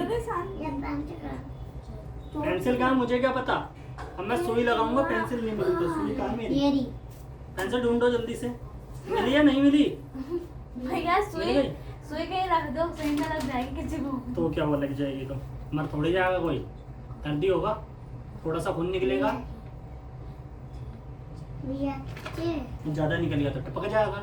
ये बंद कर। पेंसिल कहाँ, मुझे क्या पता? अब मैं सुई लगाऊंगा, पेंसिल नहीं मिली तो सुई कहाँ मेरी? ये रही। पेंसिल ढूंढो जल्दी से। मिली या नहीं मिली? भैया सुई मिल गई? सुई कहीं रख दो, सुई ना लग जाएगी किसी को। तो क्या वो लग जाएगी तो मर थोड़ी जाएगा कोई, दर्द ही होगा, थोड़ा सा खून निकलेगा। भैया ये ज्यादा निकल गया तो टपक जाएगा।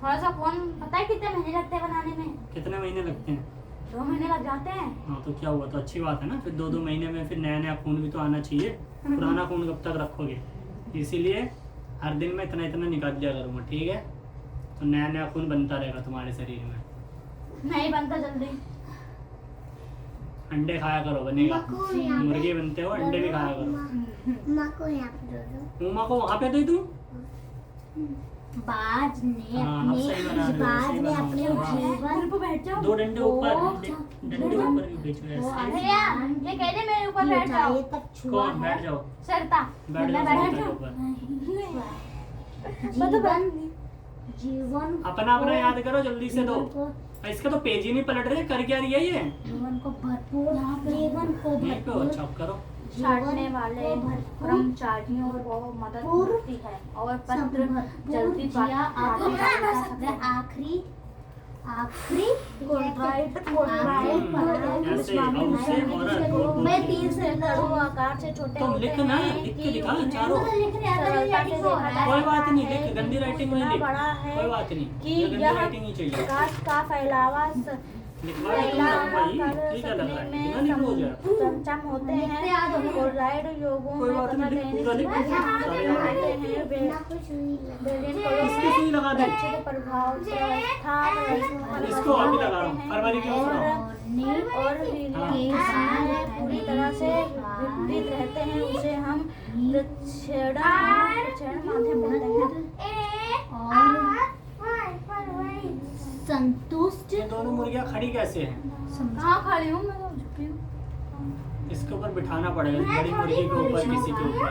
थोड़ा सा फोन पता है कितने महीने लगते हैं बनाने में? कितने महीने लगते हैं? 2 महीने लग जाते हैं। हाँ तो क्या हुआ, तो अच्छी बात है ना। फिर 2-2 महीने में फिर नया नया खून भी तो आना चाहिए। पुराना खून कब तक रखोगे? इसीलिए हर दिन में इतना इतना निकाल दिया करूँगा, ठीक है? तो नया नया खून बनता रहेगा तुम्हारे शरीर में। नहीं बनता जल्दी। अंडे खाया करो, बनेगा। मको यहाँ पे मुर्गे बनते हो, अंडे भी खाया करो। मको यहाँ पे दे दो। उमा को वहाँ पे दे दूँ? बाज ने हाँ, अब सही बना रहे हो, बाज सही ने बना अपने रहे हो। जीवन पे बैठ जाओ। 2 डंडे ऊपर, वो- डंडे ऊपर भी बेचो ऐसे। भैया ये कह रहे मेरे ऊपर की बैठ जाओ। ऊंचाई तक छुआ कौन? बैठ जाओ, सरता बैठ जाओ बैठ सबके जाओ। ऊपर। जीवन जीवन अपना अपना याद करो जल्दी से दो। जीवन को इसके तो पेज ही नहीं पलट रहे, कर क्या रही है ये? जीवन को भरपूर जीवन को नहीं तो भरपूर अच्छा करो। छाटने वाले को भरपूर कर्मचारियों को मदद मिलती है और पत्र जल्दी जिया आखिरी आखिरी कोलराइट ऐसे औसे औरत मैं 3 से लड़ू आकार से छोटे तुम होते लिख ना, हैं लिख के कि दिखा उन्हें चारों। सरलता से देखा जा कोई बात सकता नहीं, है लिख, गंदी राइटिंग में इतना लिख, बड़ा है कोई बात नहीं, कि ये गंदी यह राइटिंग ही चाहिए। प्रकाश का फैलावा लिखवा दो तुम भाई, ठीक है लग रहा है, इतना लिखो हो जाए। संचम होते हैं कोलराइड योगों कोई में बात तथा नहीं, लिख, पूरा लिख, सारे याद होते है। हैं ना कुछ नहीं लगा। बेरियन कणों इसकी में सुई लगा दे। रक्षित प्रभाव व्यवस्था इसको अभी लगा रहा हूँ, फरवरी की सुनाओ। और पूरी तरह से विपरीत रहते हैं उसे हम प्रक्षेपण माध्यम बोलते हैं। संतुष्ट ये दोनों मुर्गियाँ खड़ी कैसे हैं? कहाँ खड़ी हूँ मैं तो झुकी हूँ। इसके ऊपर बिठाना पड़ेगा, बड़ी मुर्गी के ऊपर, किसी के ऊपर।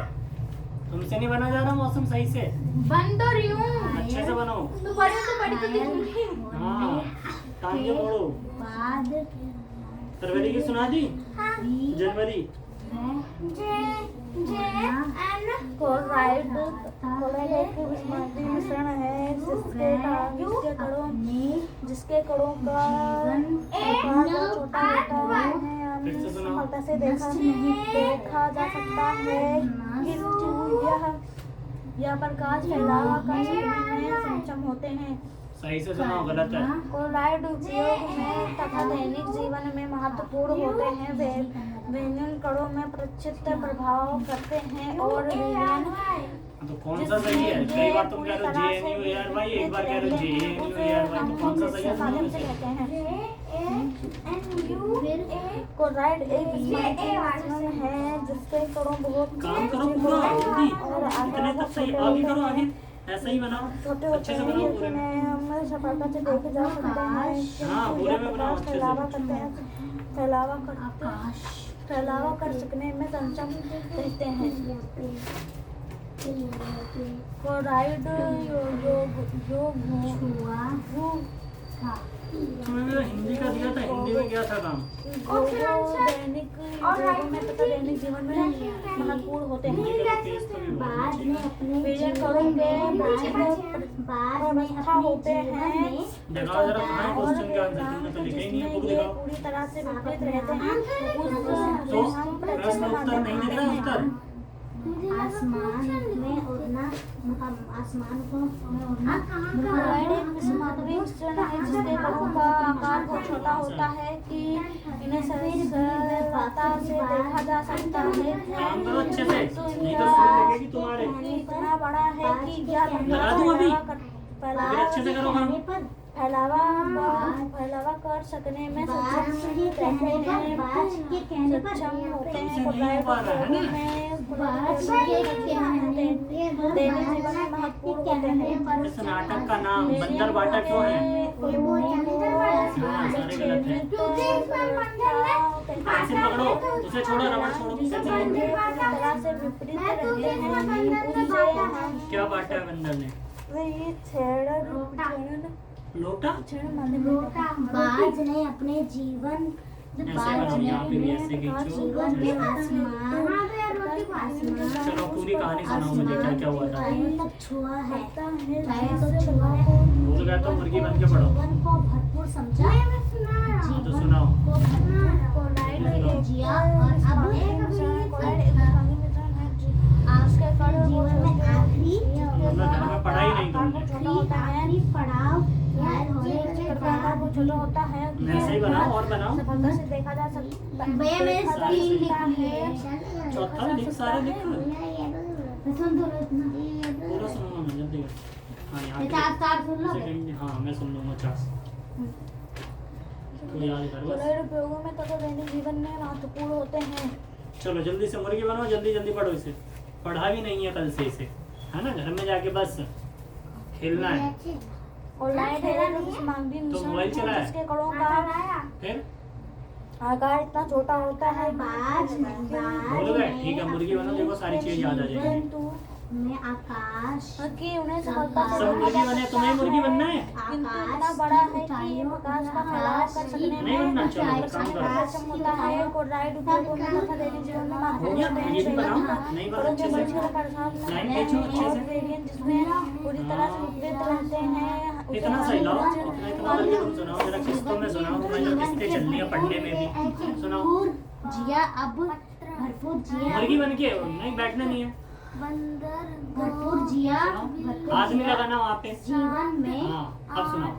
तुमसे नहीं बना जा रहा मौसम सही से, बन तो रही हूँ। अच्छे से बनाओ। तो बड़ी तो दिखूंगी। हाँ टांगे मोड़ो। बाद फरवरी की सुना दी, जनवरी। कोलराइड एक विस्मरणीय मिश्रण है जिसके कणों का आकार बहुत छोटा होता है। फिर से सुनाओ। सफलता से देखा जा सकता है कि यह प्रकाश फैलावा कर सकने में सक्षम होते हैं। सही से सुनाओ, गलत है। कोलराइड उपयोग में तथा दैनिक जीवन में महत्वपूर्ण होते हैं। वे विभिन्न कणों में प्रचित प्रभाव करते हैं और विभिन्न तो कौन सा सही है? कई बार तुम कह रहे हो JNU यार भाई, एक बार कह रहे हो JNU यार भाई, तो कौन सा सही है? माध्यम से कहते हैं। कोलराइड एक विस्मरणीय मिश्रण है जिसके कणों बहुत काम करो पूरा जल्दी, और इतने तक सही, आगे करो आगे, ऐसा ही बनाओ, छोटे अच्छे होते से हैं बनाओ पूरे में। लेकिन हम सफलता से देखे जा सकते हैं। हाँ, पूरे में बनाओ अच्छे से। फैलावा कर सकने में सक्षम रहते हैं। कोराइड छुआ था। तुम्हें हिंदी का दिया था, हिंदी में क्या था काम? दैनिक जीवन में तथा दैनिक जीवन में महत्वपूर्ण होते हैं। हिंदी का पेज तो भी बहुत बाद में अपने विजय जीवन करोगे में बाद में व्यवस्था अपने होते जीवन हैं में दिखाओ जरा तुम्हारे क्वेश्चन के आंसर, तुमने तो लिखे ही नहीं है, बुक जिसमें ये दिखाओ। पूरी तरह से विपरीत रहते हैं उस तो हम प्रश्न उत्तर नहीं दिख रहा उत्तर? आसमान में उड़ना, आसमान को में उड़ना कोराइड एक सामग्री मिश्रण है जिसके कणों का आकार बहुत छोटा होता है कि इन्हें सरलता से देखा जा सकता है। काम करो अच्छे से, तो नहीं तो सुन लगेगी तुम्हारे। इतना बड़ा है कि यह लगा दूं अभी? फैलावा अच्छे से करो काम। फैलावा कर सकने में बाज के कहने पर बाज के कहने पर सक्षम होते हैं। नहीं हो पा रहा है ना? बाज के कहने पर दैनिक जीवन में महत्वपूर्ण होते हैं। इस नाटक का नाम बंदर बाटा क्यों है? हाँ, सारे गलत हैं। पेंसिल पकड़ो, उसे छोड़ो, रबड़ छोड़ो, पेंसिल पकड़ो। तरह से विपरीत रहते हैं उनसे क्या बांटा है बंदर ने? वही छेड़ लोटा? बाज ने अपने जीवन ऐसे बनाओ, यहाँ पे भी ऐसे खींचो। जीवन में आसमान चलो पूरी कहानी सुनाओ मुझे, क्या क्या हुआ था? तक छुआ है, पैर तो छुआ है, भूल गया तो मुर्गी बन के पढ़ो। जीवन को भरपूर समझा, हाँ तो सुनाओ। को भरपूर जिया और अब आपके जीवन में आखिरी मतलब घर में पढ़ा ही नहीं तुमने। आखिरी पड़ाव घायल होने के बाद छोटा होता है ऐसे ही बनाओ और बनाओ। सफलता से देखा जा सकता भैया मेरे स्क्रीन लिखी है। चौथा लिख, सारे लिख। सुन दो इतना पूरा सुनो मैं जल्दी कर। हाँ यहाँ चार चार सुन लो। सेकंड, हाँ मैं सुन लूँगा 50। तो याद कर बस। कोराइड उपयोगों में तथा दैनिक जीवन में महत्वपूर्ण होते हैं। चलो जल्दी से मुर्गी बनाओ, जल्दी जल्दी पढ़ो इसे। पढ़ा भी नहीं है कल से इसे, है ना? घर में जाके बस खेलना है। कोराइड एक सामग्री तो मिश्रण मोबाइल है चला है? जिसके कणों का फिर आकार इतना छोटा होता है बाज बोल गए? ठीक है, मुर्गी बनाओ, देखो सारी चीज याद आ जाएगी। किंतु में आकाश कि उन्हें सफलता से सब मुर्गी बने, तुम्हें मुर्गी बनना है? किंतु इतना बड़ा है कि ये प्रकाश का फैलाव कर सकने नहीं में बनना, चलो एक काम करो। सक्षम होता है। कोराइड उपयोगों में तथा दैनिक जीवन में हो महत्वपूर्ण गया, होते हैं। ये भी बनाओ। नहीं बना अच्छे से, लाइन खींचो अच्छे से। ग्रेडियंट जिसमें पूरी तरह से विपरीत रहते हैं इतना सही लाओ, इतना करके तुम सुनाओ जरा, किस्तों में सुनाओ। तुम्हें जो किस्तें चल रही है पढ़ने में भी सुनाओ। भरपूर जिया, अब भरपूर जिया, मुर्गी बन के नहीं बैठना नहीं है, भरपूर जिया, आदमी लगाना वहाँ पे। जीवन में हाँ अब सुनाओ।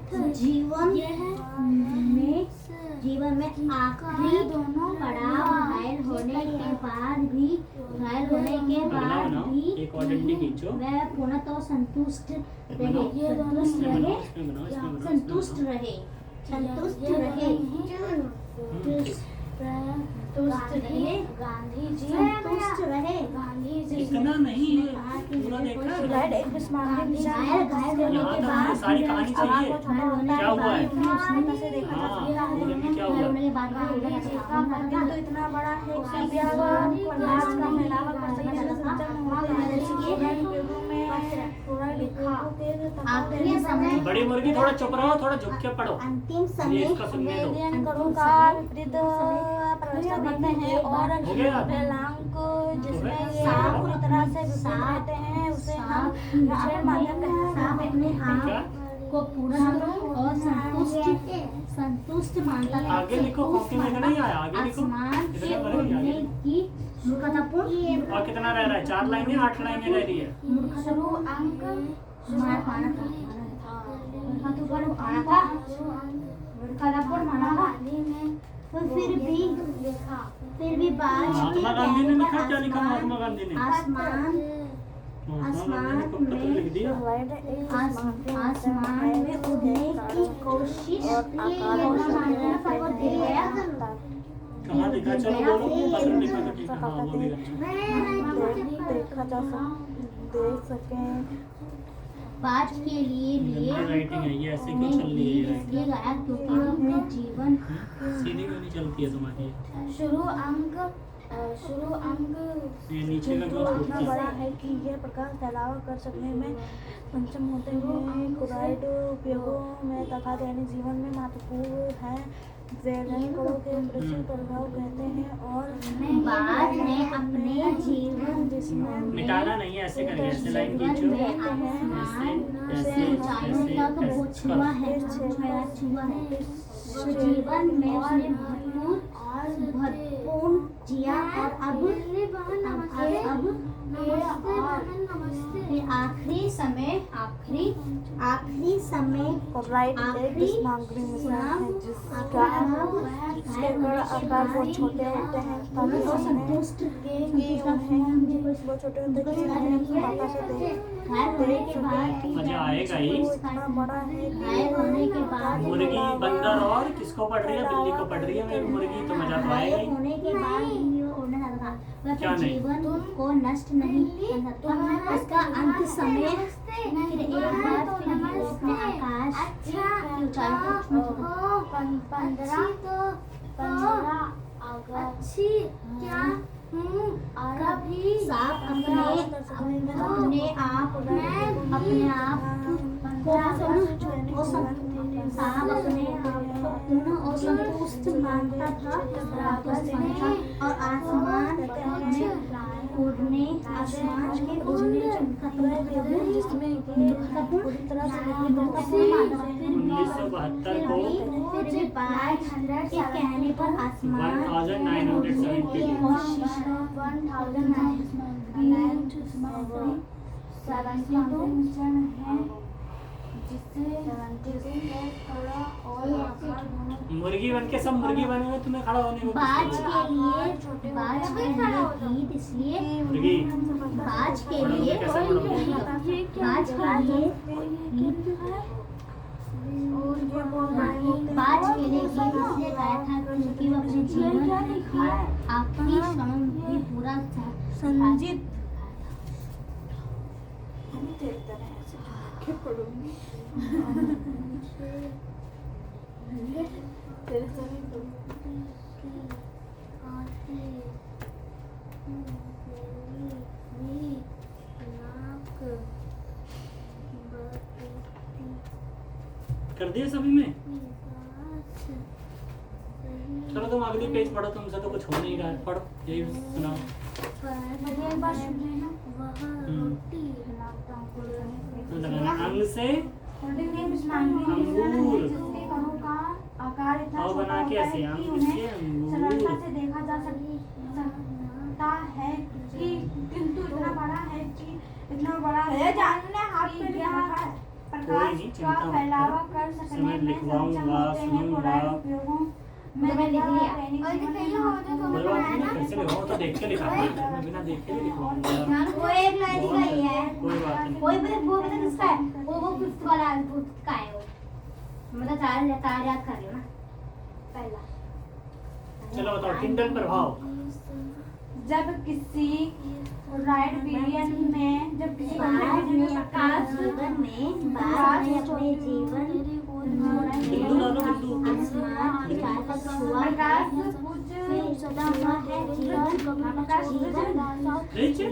जीवन में आखिरी दोनों पड़ाव घायल होने के बाद भी अगला बनाओ, एक और डंडी खींचो। वह पूर्णतः संतुष्ट रहे, इसमें बनाओ, इसमें बनाओ, इसमें बनाओ, संतुष्ट इसमें रहे, संतुष्ट रहे, संतुष्ट रहे, गांधी जी संतुष्ट रहे, गांधी जी इतना नहीं है, पूरा देखा है? कोराइड एक सामग्री मिश्रण है घायल होने यहाँ के तक बाद मुझे सारी कहानी चाहिए। क्या हुआ है? हाँ पूरे में क्या हुआ? होने के बाद किंतु इतना बड़ा है कि यह प्रकाश का फैलाव कर सकने में सक्षम होते हैं। उपयोगों में कोराइड उपयोगों के आखिरी समय, बड़ी मुर्गी थोड़ा चुप रहो, थोड़ा झुक के पढ़ो। अंतिम ये समय, इसका सुनने दो। ग्रेडियंट कणों का विपरीत प्रवेश करते हैं और हो गया? बेलांक जिसमें ये पूरी तरह से विपरीत रहते हैं उसे हम विशेष माध्यम कहते हैं। सांप अपने क्या? आप को पूर्ण और संतुष्ट मानता था। आगे लिखो, कॉपी में तो नहीं आया, आगे लिखो। आसमान कितना से बड़ा है उड़ने आगे? की मूर्खतापूर्ण और कितना रह रहा है? 4 लाइनें, 8 लाइनें रह रही है। मूर्खतापूर्ण माना था, तो फिर भी बाज महात्मा गांधी ने लिखा, क्या लिखा महात्मा गांधी ने? आसमान महात्मा गांधी ने पत्र लिख दिया। आसमान में उड़ने की कोशिश दे गया। कहाँ लिखा? चलो बोलो, पत्र लिखा तो ठीक है। हाँ वो भी अच्छा। देखा जा देख सकें बाज के लिए राइटिंग है ये, ऐसे क्यों चल रही है ये राइटिंग? इसलिए गाया क्योंकि वो अपने जीवन सीधी क्यों नहीं चलती है तुम्हारी? शुरू अंक शुरू अंग ये नीचे का किंतु जो इतना छूटता बड़ा है है कि यह प्रकाश फैलाव कर सकने में सक्षम होते हैं। क्लोराइड उपयोगों में तथा दैनिक जीवन में महत्वपूर्ण है। वैज्ञानिकों के प्रचुर प्रभाव कहते हैं और बाज ने अपने जीवन जिसमें मिटाना नहीं है, ऐसे करके ऐसे लाइन खींचो, ऐसे ऊंचाइयों तक वो छुआ है, छुआ है। तो जीवन में उसने भरपूर जिया और अब आखिरी समय क्लोराइड एक सामग्री मिश्रण है जिसके कण आकार बहुत छोटे होते हैं ताकि वो छोटे होते मजा आएगा ही। इतना बड़ा है घायल होने के बाद मुर्गी, बंदर और किसको पड़ रही है? बिल्ली को पड़ रही है मेरी मुर्गी, तो मजा तो आएगा ही। होने के बाद भी वो उड़ना चाहता था, वह क्या नहीं? जीवन को नष्ट नहीं कर सकता। उसका अंत समय फिर एक बार फिर वो अपने आकाश की ऊंचाई को छू सांप अपने आप को सांप अपने आप को पूर्ण और संतुष्ट मानता था और आसमान के उड़ने जिसमें पूरी तरह से 1972 को फिर भी बाज के कहने पर आसमान 1970 मुर्गी बन के सब मुर्गी बने हुए, तुम्हें खड़ा होने को बाज के लिए गीत इसलिए मुर्गी बाज के लिए गीत इसलिए गाया था क्योंकि वो अपने जीवन की आखिरी समय भी पूरा संजीत कर दिए सभी में। चलो तुम अगली पेज पढ़ो, तुमसे तो कुछ हो नहीं रहा है, पढ़ो यही सुनाओ। अंग से अंगूर आकार इतना और बना के ऐसे अंग से सरलता अंगूर। से देखा जा सकता है कि किंतु इतना बड़ा है कि इतना बड़ा है जानने हाथ में लिया है प्रकाश नहीं, का चिंता मत फैलावा करो। कर सकने समय में लिखवाऊंगा, सक्षम होते हैं। सुनूंगा। क्लोराइड उपयोगों में मैंने लिख लिया। बोलो आपने कैसे लिखवाओ, तो देख के लिखवाऊंगा, मैं बिना देख के भी लिखवाऊंगा। वो एक लाइन का ही है, कोई बात नहीं। वो पता किसका है, वो फिफ्थ वाला का है वो, मतलब तार याद कर लो ना पहला। चलो बताओ, टिंडल प्रभाव। जब किसी क्लोराइड विलयन में जब किसी प्रकाश जीवन में बाज ने अपने जीवन बिंदु डालो, बिंदु। आसमान की ऊंचाई तक छुआ प्रकाश है, फिर सदा हुआ है नीचे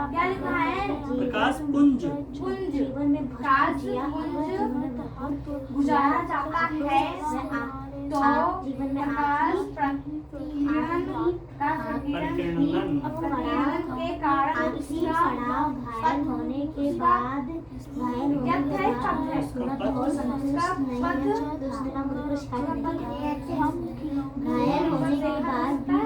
क्या लिखा है? प्रकाश पुंज। पुंज जीवन में प्रकाश पुंज गुजारा चाहता है तो जीवन में प्रकाश परिकीर्णन के कारण आखिरी पड़ाव घायल होने के बाद सूरत और संतुष्ट नहीं है, दूसरा मुझे शायद नहीं है। घायल होने के बाद भी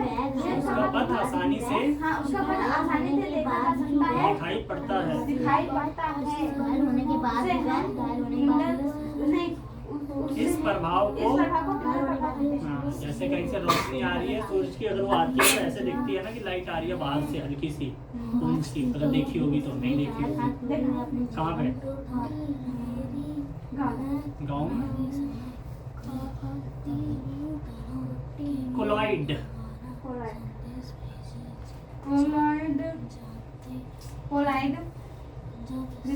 उसका पथ आसानी से हाँ उसका पता आसानी से देखा जा सकता है, दिखाई पड़ता है। दिखाई पड़ता है। घायल होने के बाद भी घायल होने के बाद नहीं इस प्रभाव इस को प्रभाव को कितना प्रभाव देते हैं? हाँ, जैसे कहीं से रोशनी आ रही है सूरज की, अगर वो आती है तो ऐसे दिखती है ना कि लाइट आ रही है बाहर से हल्की सी पुंज सी, अगर देखी होगी तो नहीं देखी होगी। कहाँ पे? गाँव में। कोलॉइड कोलाइड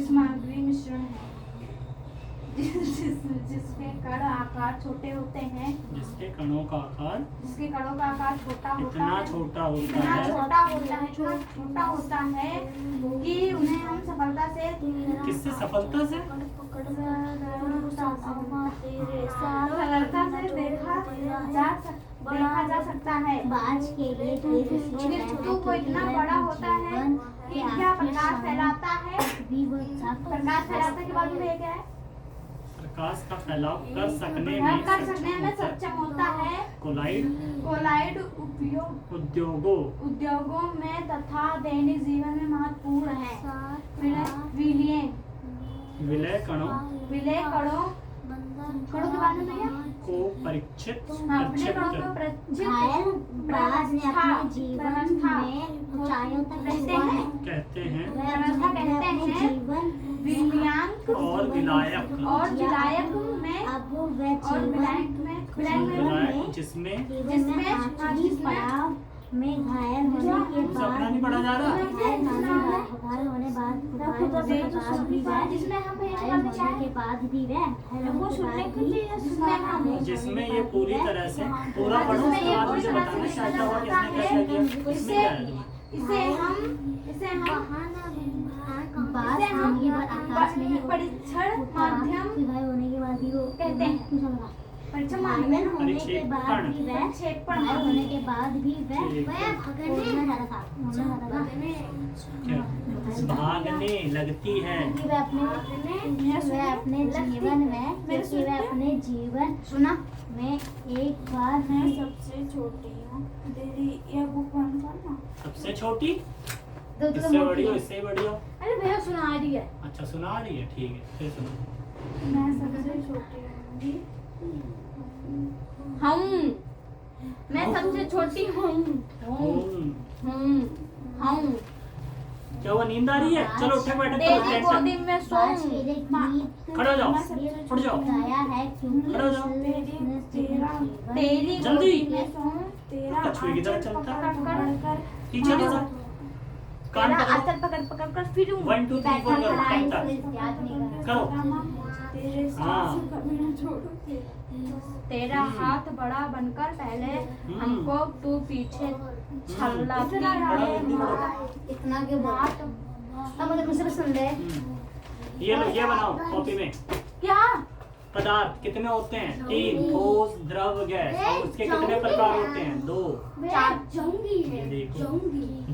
सामग्री मिश्रण है जिसके कण आकार छोटे होते हैं, जिसके कणों का आकार जिसके कणों का आकार छोटा होता इतना है, छोटा होता इतना है छोटा होता है, इतना छोटा होता है कि उन्हें हम सफलता से किससे सफलता से सरलता से देखा जा सकता है। बाज के लिए ढेर सी बिच्छू को इतना बड़ा होता है कि क्या प्रकाश फैलाता है, भी वो साफ प्रकाश फैलाता के बाद में क्या है, प्रकाश का फैलाव कर सकने कर सकने में में सक्षम होता है। कोलाइड उद्योगों में तथा दैनिक जीवन में महत्वपूर्ण है। विलय कणों कणों के बाद में भैया को परीक्षित अपने कणों को घायल बाज ने अपने जीवन में ऊंचाइयों तक कहते हैं कहते हैं वह अपने जीवन विलयांक और विलायक में अब वह और जीवन जिसमें पांचवी पड़ाव में घायल होने के सपना नहीं पढ़ा जा रहा घायल होने जिसमें हम के बाद भी वह जिसमें ये पूरी तरह से पूरा पढ़ो उसके बाद मुझे बताना चाहता हुआ किसने कैसे किया इसमें क्या है तुम्हें इसे हम बात होने के बाद आकाश में ही परीक्षण माध्यम घायल होने के बाद ही वो कहते हैं। परीक्षण घायल होने के बाद भी वह प्रक्षेपण घायल होने के बाद भी वह ठीक उड़ना चाहता था भागने लगती है क्योंकि वह अपने जीवन में क्योंकि वह अपने जीवन सुना में एक बार मैं सबसे छोटी हूँ, तेरी यह बुक बंद करना। सबसे छोटी इससे बड़ी हो इससे बड़ी हो अरे भैया सुना रही है। अच्छा सुना रही है ठीक है फिर सुनो मैं सबसे छोटी होंगी। हम मैं सबसे छोटी हूँ। हम क्या हुआ नींद आ रही है चलो उठे बैठे तेरी चलो गोदी में बाज सोऊं। मेरे गीत खड़े हो जाओ उठ जाओ गाया है क्योंकि खड़े हो जाओ तेरी जल्दी। गोदी में सोऊं, तेरा कछुए की तरह चलता है। पकड़ कर पीछे थोड़ा कान तेरा करो आंचल पकड़ कर फिर 1 2 3 4 करो कान तक करो तेरे हाँ। सांस कभी न छोड़ो। तेरा हाथ बड़ा बनकर पहले हमको तू पीछे छल्लाती बड़ा है। जल्दी करो इतना क्यों बात अब मुझे मुझसे सुन ले ये लो ये बनाओ कॉपी में क्या पदार्थ कितने होते हैं 3 ठोस द्रव गैस और उसके कितने प्रकार होते हैं 2 ये देखो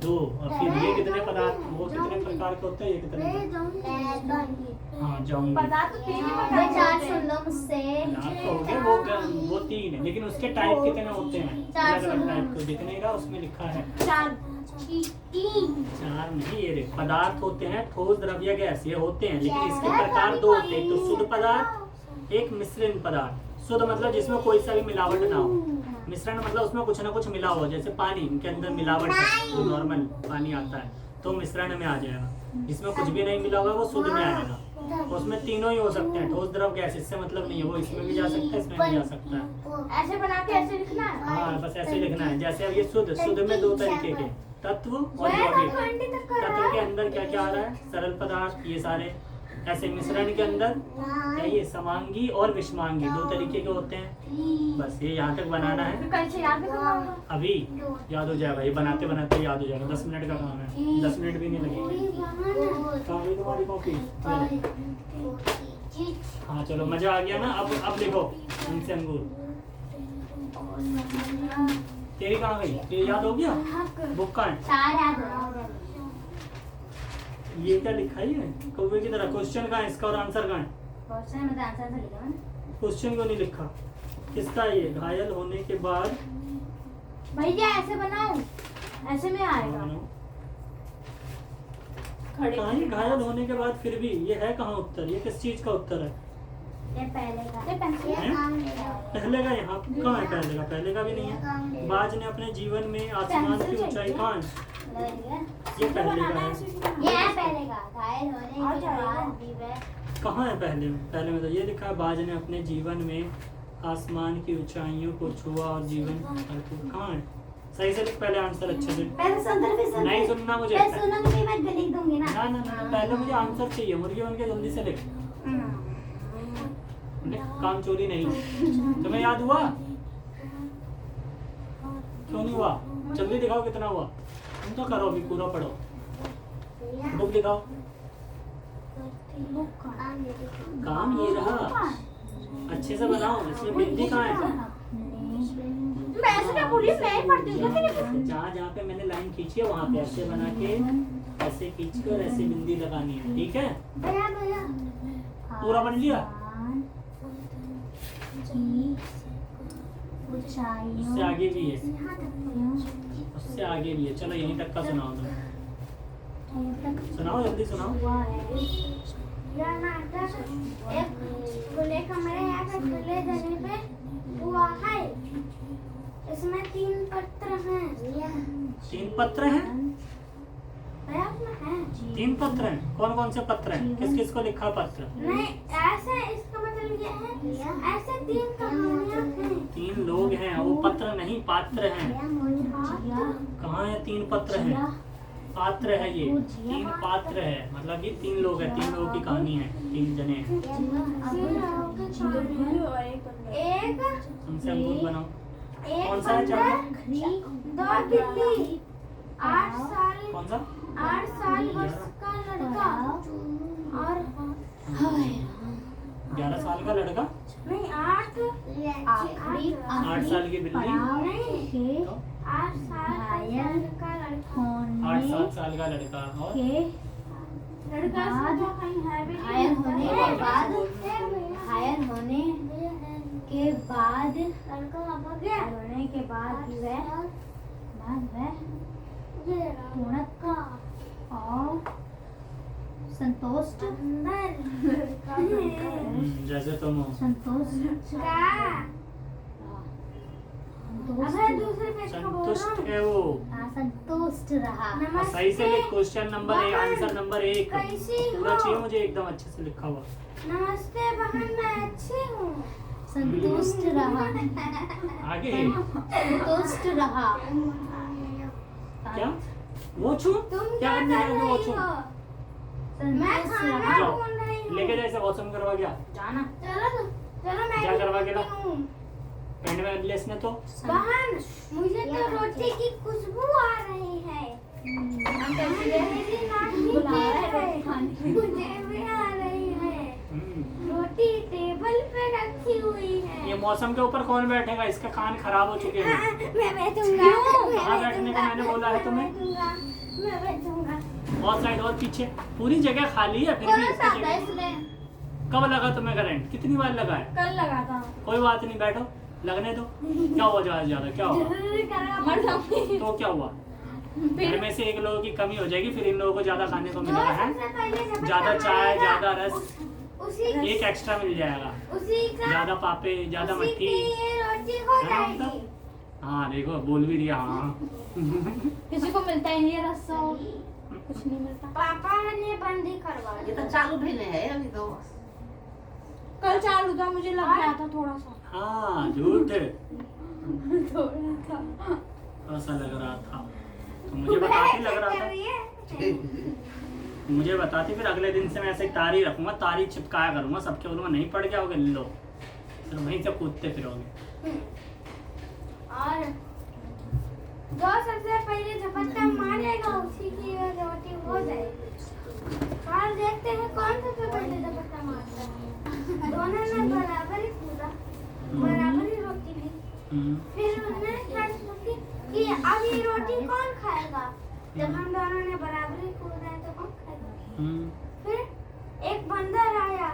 2 और फिर ये कितने पदार्थ वो कितने प्रकार के होते हैं ये कितने हाँ जाऊंगी पदार्थ तो तीन ही मैं प्रकार चार के सुन होते लो मुझसे पदार्थ तो हो गए वो 3 है लेकिन उसके टाइप कितने होते हैं अलग अलग टाइप को दिख नहीं रहा उसमें लिखा है हैं। चार 4 नहीं ये देख पदार्थ होते हैं ठोस द्रव्य गैस ये होते हैं लेकिन इसके प्रकार 2 होते हैं एक तो शुद्ध पदार्थ एक मिश्रण पदार्थ शुद्ध मतलब जिसमें कोई सा भी मिलावट ना हो मिश्रण मतलब उसमें कुछ ना कुछ मिला हो जैसे पानी के अंदर मिलावट है जो नॉर्मल पानी आता है तो मिश्रण में आ जाएगा जिसमें कुछ भी नहीं मिला होगा वो शुद्ध में आएगा उसमें तीनों ही हो सकते हैं ठोस द्रव गैस इससे मतलब नहीं है वो इसमें भी जा सकता है इसमें भी जा सकता है ऐसे बना के ऐसे लिखना है। हाँ बस ऐसे लिखना है जैसे अब ये शुद्ध में 2 तरीके के तत्व और यौगिक तत्व के अंदर क्या क्या आ रहा है सरल पदार्थ ये सारे ऐसे मिश्रण के अंदर क्या ये समांगी और विषमांगी 2 तरीके के होते हैं बस ये यहाँ तक बनाना है कल से याद नहीं करना अभी याद हो जाएगा ये बनाते बनाते याद हो जाएगा 10 मिनट का काम है 10 मिनट भी नहीं लगेगा कहाँ तुम्हारी कॉपी हाँ चलो मजा आ गया ना अब लिखो उनसे अंगूर तेरी कहाँ गई ये याद हो गया बुक का है ये क्या लिखा है कौवे की तरह क्वेश्चन का है इसका और आंसर का है क्वेश्चन क्यों नहीं लिखा किसका है ये घायल होने के बाद भैया ऐसे बनाओ ऐसे में आएगा खड़े कहाँ ये घायल होने के बाद फिर भी ये है कहाँ उत्तर ये किस चीज का उत्तर है ये पेंसिल पहले का यहाँ कहाँ है पहले का भी नहीं है बाज ने अपने जीवन में आसमान की ऊंचाई कहाँ है ये पहले का है कहाँ है पहले में तो ये लिखा है बाज ने अपने जीवन में आसमान की ऊंचाइयों को छुआ और जीवन कहाँ है सही से लिख पहले आंसर अच्छे से नहीं सुनना मुझे ना पहले मुझे आंसर चाहिए मुर्गी बन के जल्दी से लिख काम चोरी नहीं। तुम्हें याद हुआ? क्यों नहीं हुआ? जल्दी दिखाओ कितना हुआ। तुम तो करो अभी, पूरा पढ़ो। बुक दिखाओ। काम ये रहा, अच्छे से बनाओ। इसमें बिंदी कहाँ है? मैं ऐसे क्या बोली, मैं ही पढ़ती हूँ क्या? जहाँ जहाँ पे मैंने लाइन खींची है वहाँ पे ऐसे बना के, ऐसे खींच कर ऐसे बिंदी लगानी है, ठीक है? पूरा बन लिया? उससे आगे भी है, उससे आगे भी है। चलो यहीं तक का सुनाओ तुम। सुनाओ, जल्दी सुनाओ। यह नाटक एक खुले कमरे या फिर खुले जगह पे हुआ है। इसमें 3 पत्र हैं। 3 पत्र हैं? प्रयत्न है। 3 पत्र हैं? कौन कौन से पत्र हैं? किस किस को लिखा पत्र? नहीं, ऐसे इसका मतलब ये है, ऐसे 3 कहानियां हैं। 3 लोग हैं, वो पत्र नहीं पात्र हैं। कहाँ है 3 पत्र हैं? पात्र है ये, 3 पात्र है। मतलब ये 3 लोग हैं, 3 लोगों की कहानी है, 3 जने हैं। एक तुमसे अंगूर बनाओ। एक कौन सा है बंदर, चैप्टर? 2 बिल्ली, 8 साल कौन सा? 8 साल वर्ष का लड़का और 11 साल का लड़का, नहीं 8 8 साल की बिल्ली, नहीं 8 साल का लड़का 8 साल का लड़का और लड़का सीधा कहीं है भी नहीं। हायर होने के बाद लड़का वापस गया। होने के बाद वह ये रहा। पूर्ण और संतुष्ट अंदर लड़का जैसे तुम हो। संतुष्ट का अबे दूसरे पेज को बोल रहा संतुष्ट हूँ। है वो। संतुष्ट रहा। और सही से लिख। क्वेश्चन नंबर 1, आंसर नंबर 1 कैसी पूरा हो? चाहिए मुझे, एकदम अच्छे से लिखा हुआ। नमस्ते बहन, मैं अच्छी हूँ। संतुष्ट रहा। आगे संतुष्ट रहा। क्या? वो छू? तुम क्या क्या करने कर गए थे वो रही छू? हो? मैं संतुष्ट खाना रहा। जाओ, ढूंढ रही हूँ। लेके जाए वॉशरूम करवा गया। जाना। चलो मैं क्या भी करवा के ला? देखती हूँ। पेंट में लेस ने तो बहन, मुझे तो रोटी की खुशबू आ रही है। मेरी नाक भी बुला रहा है ठीक है। रोटी खाने। मुझे भी आ रही है। रोटी टेबल पे रखी हुई है। ये मौसम के ऊपर कौन बैठेगा? इसके कान खराब हो चुके हैं। मैं बैठूंगा। कहाँ बैठने का मैंने बोला है तुम्हें? मैं बैठूंगा। और साइड और पीछे पूरी जगह खाली है, फिर भी इसकी जगह। कब लगा तुम्हें करंट? कितनी बार लगा है? कल लगा था। कोई बात नहीं, बैठो, लगने दो। क्या हुआ ज्यादा? क्या हुआ? मर जाऊंगी। तो क्या हुआ? घर में से 1 लोगों की कमी हो जाएगी, फिर इन लोगों को ज्यादा खाने को मिलेगा है। सबसे पहले ज्यादा चाय, ज्यादा रस, उसी एक एक्स्ट्रा मिल जाएगा। उसी का ज्यादा पापे, ज्यादा उसी मट्ठी। की ये रोटी हो है ना जाएगी। मतलब? हाँ देखो, बोल भी दिया। हाँ किसी को मिलता ही नहीं है रस्सा, कुछ नहीं मिलता। पापा ने बंदी करवा ये दी। तो चालू भी नहीं है अभी तो। कल चालू था, मुझे लग गया था थोड़ा सा। हाँ, झूठ थोड़ा था। ऐसा लग रहा था तो मुझे बताती लग रहा था। मुझे बताती, फिर अगले दिन से मैं ऐसे तारी रखूंगा, तारी चिपकाया करूंगा सबके, बोलूंगा नहीं पड़ गया होगा, लो, फिर वहीं से कूदते फिरोगे। और जो सबसे पहले झपट्टा मारेगा उसी की ये रोटी हो जाएगी। और देखते हैं कौन सबसे पहले झपट्टा मारता है। दोनों ने बराबर ही कूदा, बराबर ही रोटी ली। फिर उन्होंने खर्च की कि अब ये रोटी कौन खाएगा। जब हम दोनों ने बराबर ही कूदा है तो कौन खाएगा। फिर एक बंदर आया।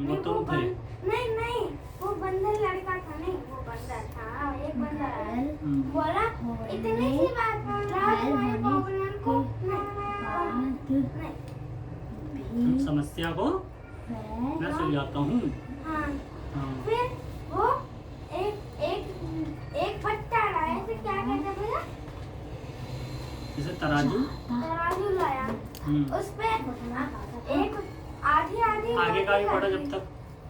वो तुम थे। नहीं, वो बंदर लड़का था। नहीं, वो बंदर था। एक बंदर आया, बोला इतनी सी बात राजकुमारी पौगलन को नहीं। समस्या को मैं सुलझाता हूँ। हाँ, हाँ। फिर वो एक पत्ता लाया। इसे क्या कहते हैं भैया? जैसे तराजू। तराजू लाया। उस पे एक आधी आगे का भी रोटी पढ़ो रखी। जब तक।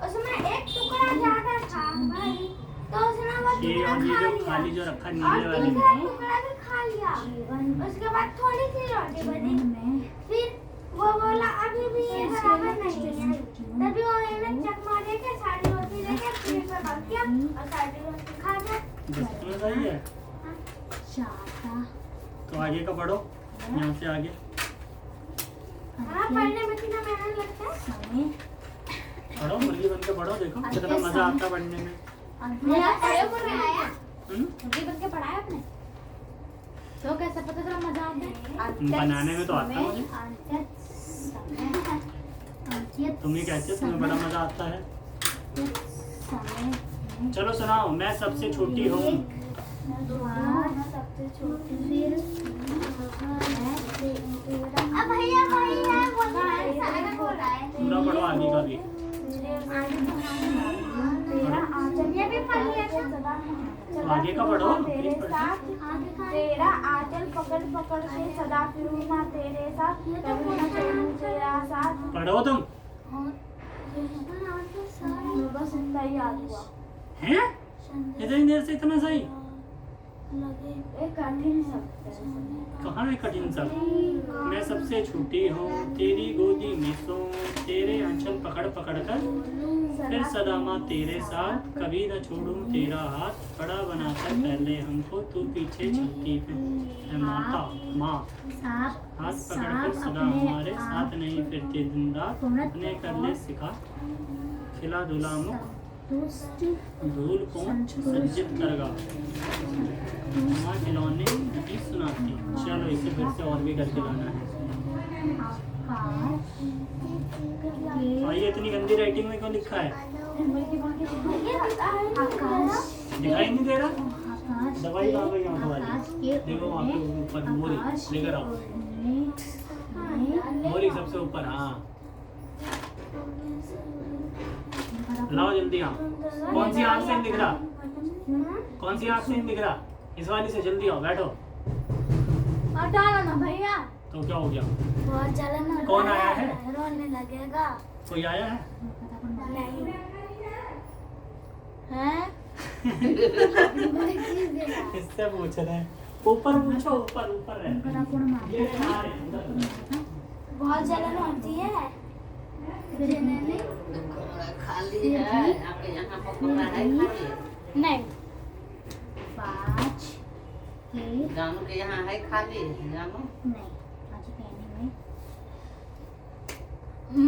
उसमें एक टुकड़ा ज्यादा था भाई, तो उसने वो ये टुकड़ा और ये खा जो लिया। खाली जो रखा और नीले वाले दूसरा टुकड़ा भी खा लिया। उसके बाद थोड़ी सी रोटी बची। फिर वो बोला अभी भी ये बराबर नहीं है। तभी वो इन्हें चकमा दे खा जा। बस इतना सही है। चाटा तो आगे का पढ़ो, यहाँ से आगे। हाँ, पढ़ने में कितना मेहनत लगता है। समय पढ़ो, मुर्गी बन के पढ़ो, देखो कितना मजा आता है पढ़ने में। मुर्गी बन के पढ़ाया आपने? तो कैसे पता चला मजा आता है? बनाने में तो आता है मुझे। अंकित तुम्हें कैसे, तुम्हें बड़ा मजा आता है। समय चलो सुनाओ। मैं सबसे छोटी हूँ। सबसे छोटी। अब भैया बोल रहा है, सारा बोल रहा है। पूरा पढ़ो आगे का भी। तेरा आंचल ये भी पढ़ लिया था। तो आगे का पढ़ो, तेरे प्लीज पढ़ो। साथ तेरा आंचल पकड़ पकड़ के सदा फिरूं मैं तेरे साथ, कभी न छोड़ूं तेरा साथ। पढ़ो तुम। बस इतना ही याद हुआ। हैं? इतनी देर से इतना सही? एक कठिन शब्द है। कहाँ है कठिन सब? मैं सबसे छोटी हूँ, तेरी गोदी में सो, तेरे आंचल पकड़ पकड़ कर फिर सदा माँ तेरे साथ, कभी न छोड़ूं तेरा हाथ, बड़ा बनाकर पहले हमको तू पीछे चलती है माता माँ, सांप हाथ पकड़ कर सदा हमारे साथ नहीं फिरते दिन रात, अपने कर ले सिखा खिला धुला मुख दुष्ट धूल को सज्जित करगा, माँ खिलौने नहीं सुनाती। चलो इसे फिर से और भी करके लाना है। आकाश और ये इतनी गंदी राइटिंग में क्यों लिखा है? आकाश दिखाई नहीं दे रहा? आकाश दवाई कहाँ गई आंखों वाली? आकाश के देखो वहाँ पे ऊपर मोरी लेकर आओ। मोरी सबसे ऊपर। हाँ लाओ जल्दी। हाँ कौन सी आँख से नहीं दिख रहा? कौन सी आँख से नहीं दिख रहा? इस वाली से जल्दी आओ, बैठो। हटाओ ना भैया। तो क्या हो गया? बहुत जलन हो कौन रहा आया है? रोने लगेगा। कोई आया है? नहीं। हैं? किससे पूछ रहे हैं? ऊपर पूछो, ऊपर ऊपर है। ये आ रहे हैं अंदर। बहुत जलन होती है। खाली है आपके यहाँ पकड़ा है खाली। नहीं। पाँच के जानू के यहाँ है खाली जानू। नहीं आज कहने में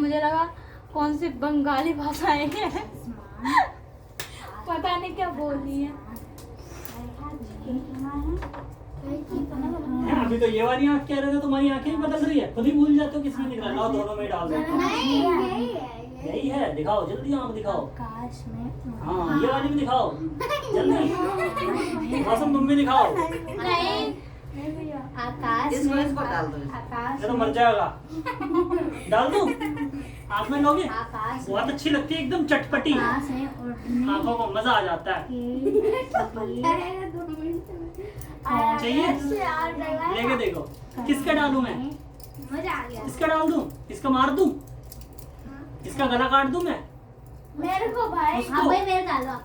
मुझे लगा कौन सी बंगाली भाषाएं हैं। आसमान पता नहीं क्या बोल रही है। अभी तो ये वाली आँख कह रहे थे, तुम्हारी आँखें ही बदल रही है। खुद ही भूल जाते हो किसमें दिख रहा है। लाओ दोनों में डाल दो। नहीं, यही है। यही है, दिखाओ जल्दी आँख दिखाओ। आकाश में हाँ ये वाली भी दिखाओ जल्दी। मौसम तुम भी दिखाओ। नहीं। आकाश इसको में इसको डाल दो। आकाश ये तो मर जाएगा। डाल दूं? आँख में लोगे? आकाश बहुत अच्छी लगती है, एकदम चटपटी। आकाश में उड़ने आँखों को मजा आ जाता है। के चाहिए? लेके देखो। किसका डालूं मैं? मजा आ गया। इसका डाल दूं? इसका मार दूं? इसका गला काट दूं मैं? मेरे को भाई। उसको? हाँ भाई मेरे डालो आप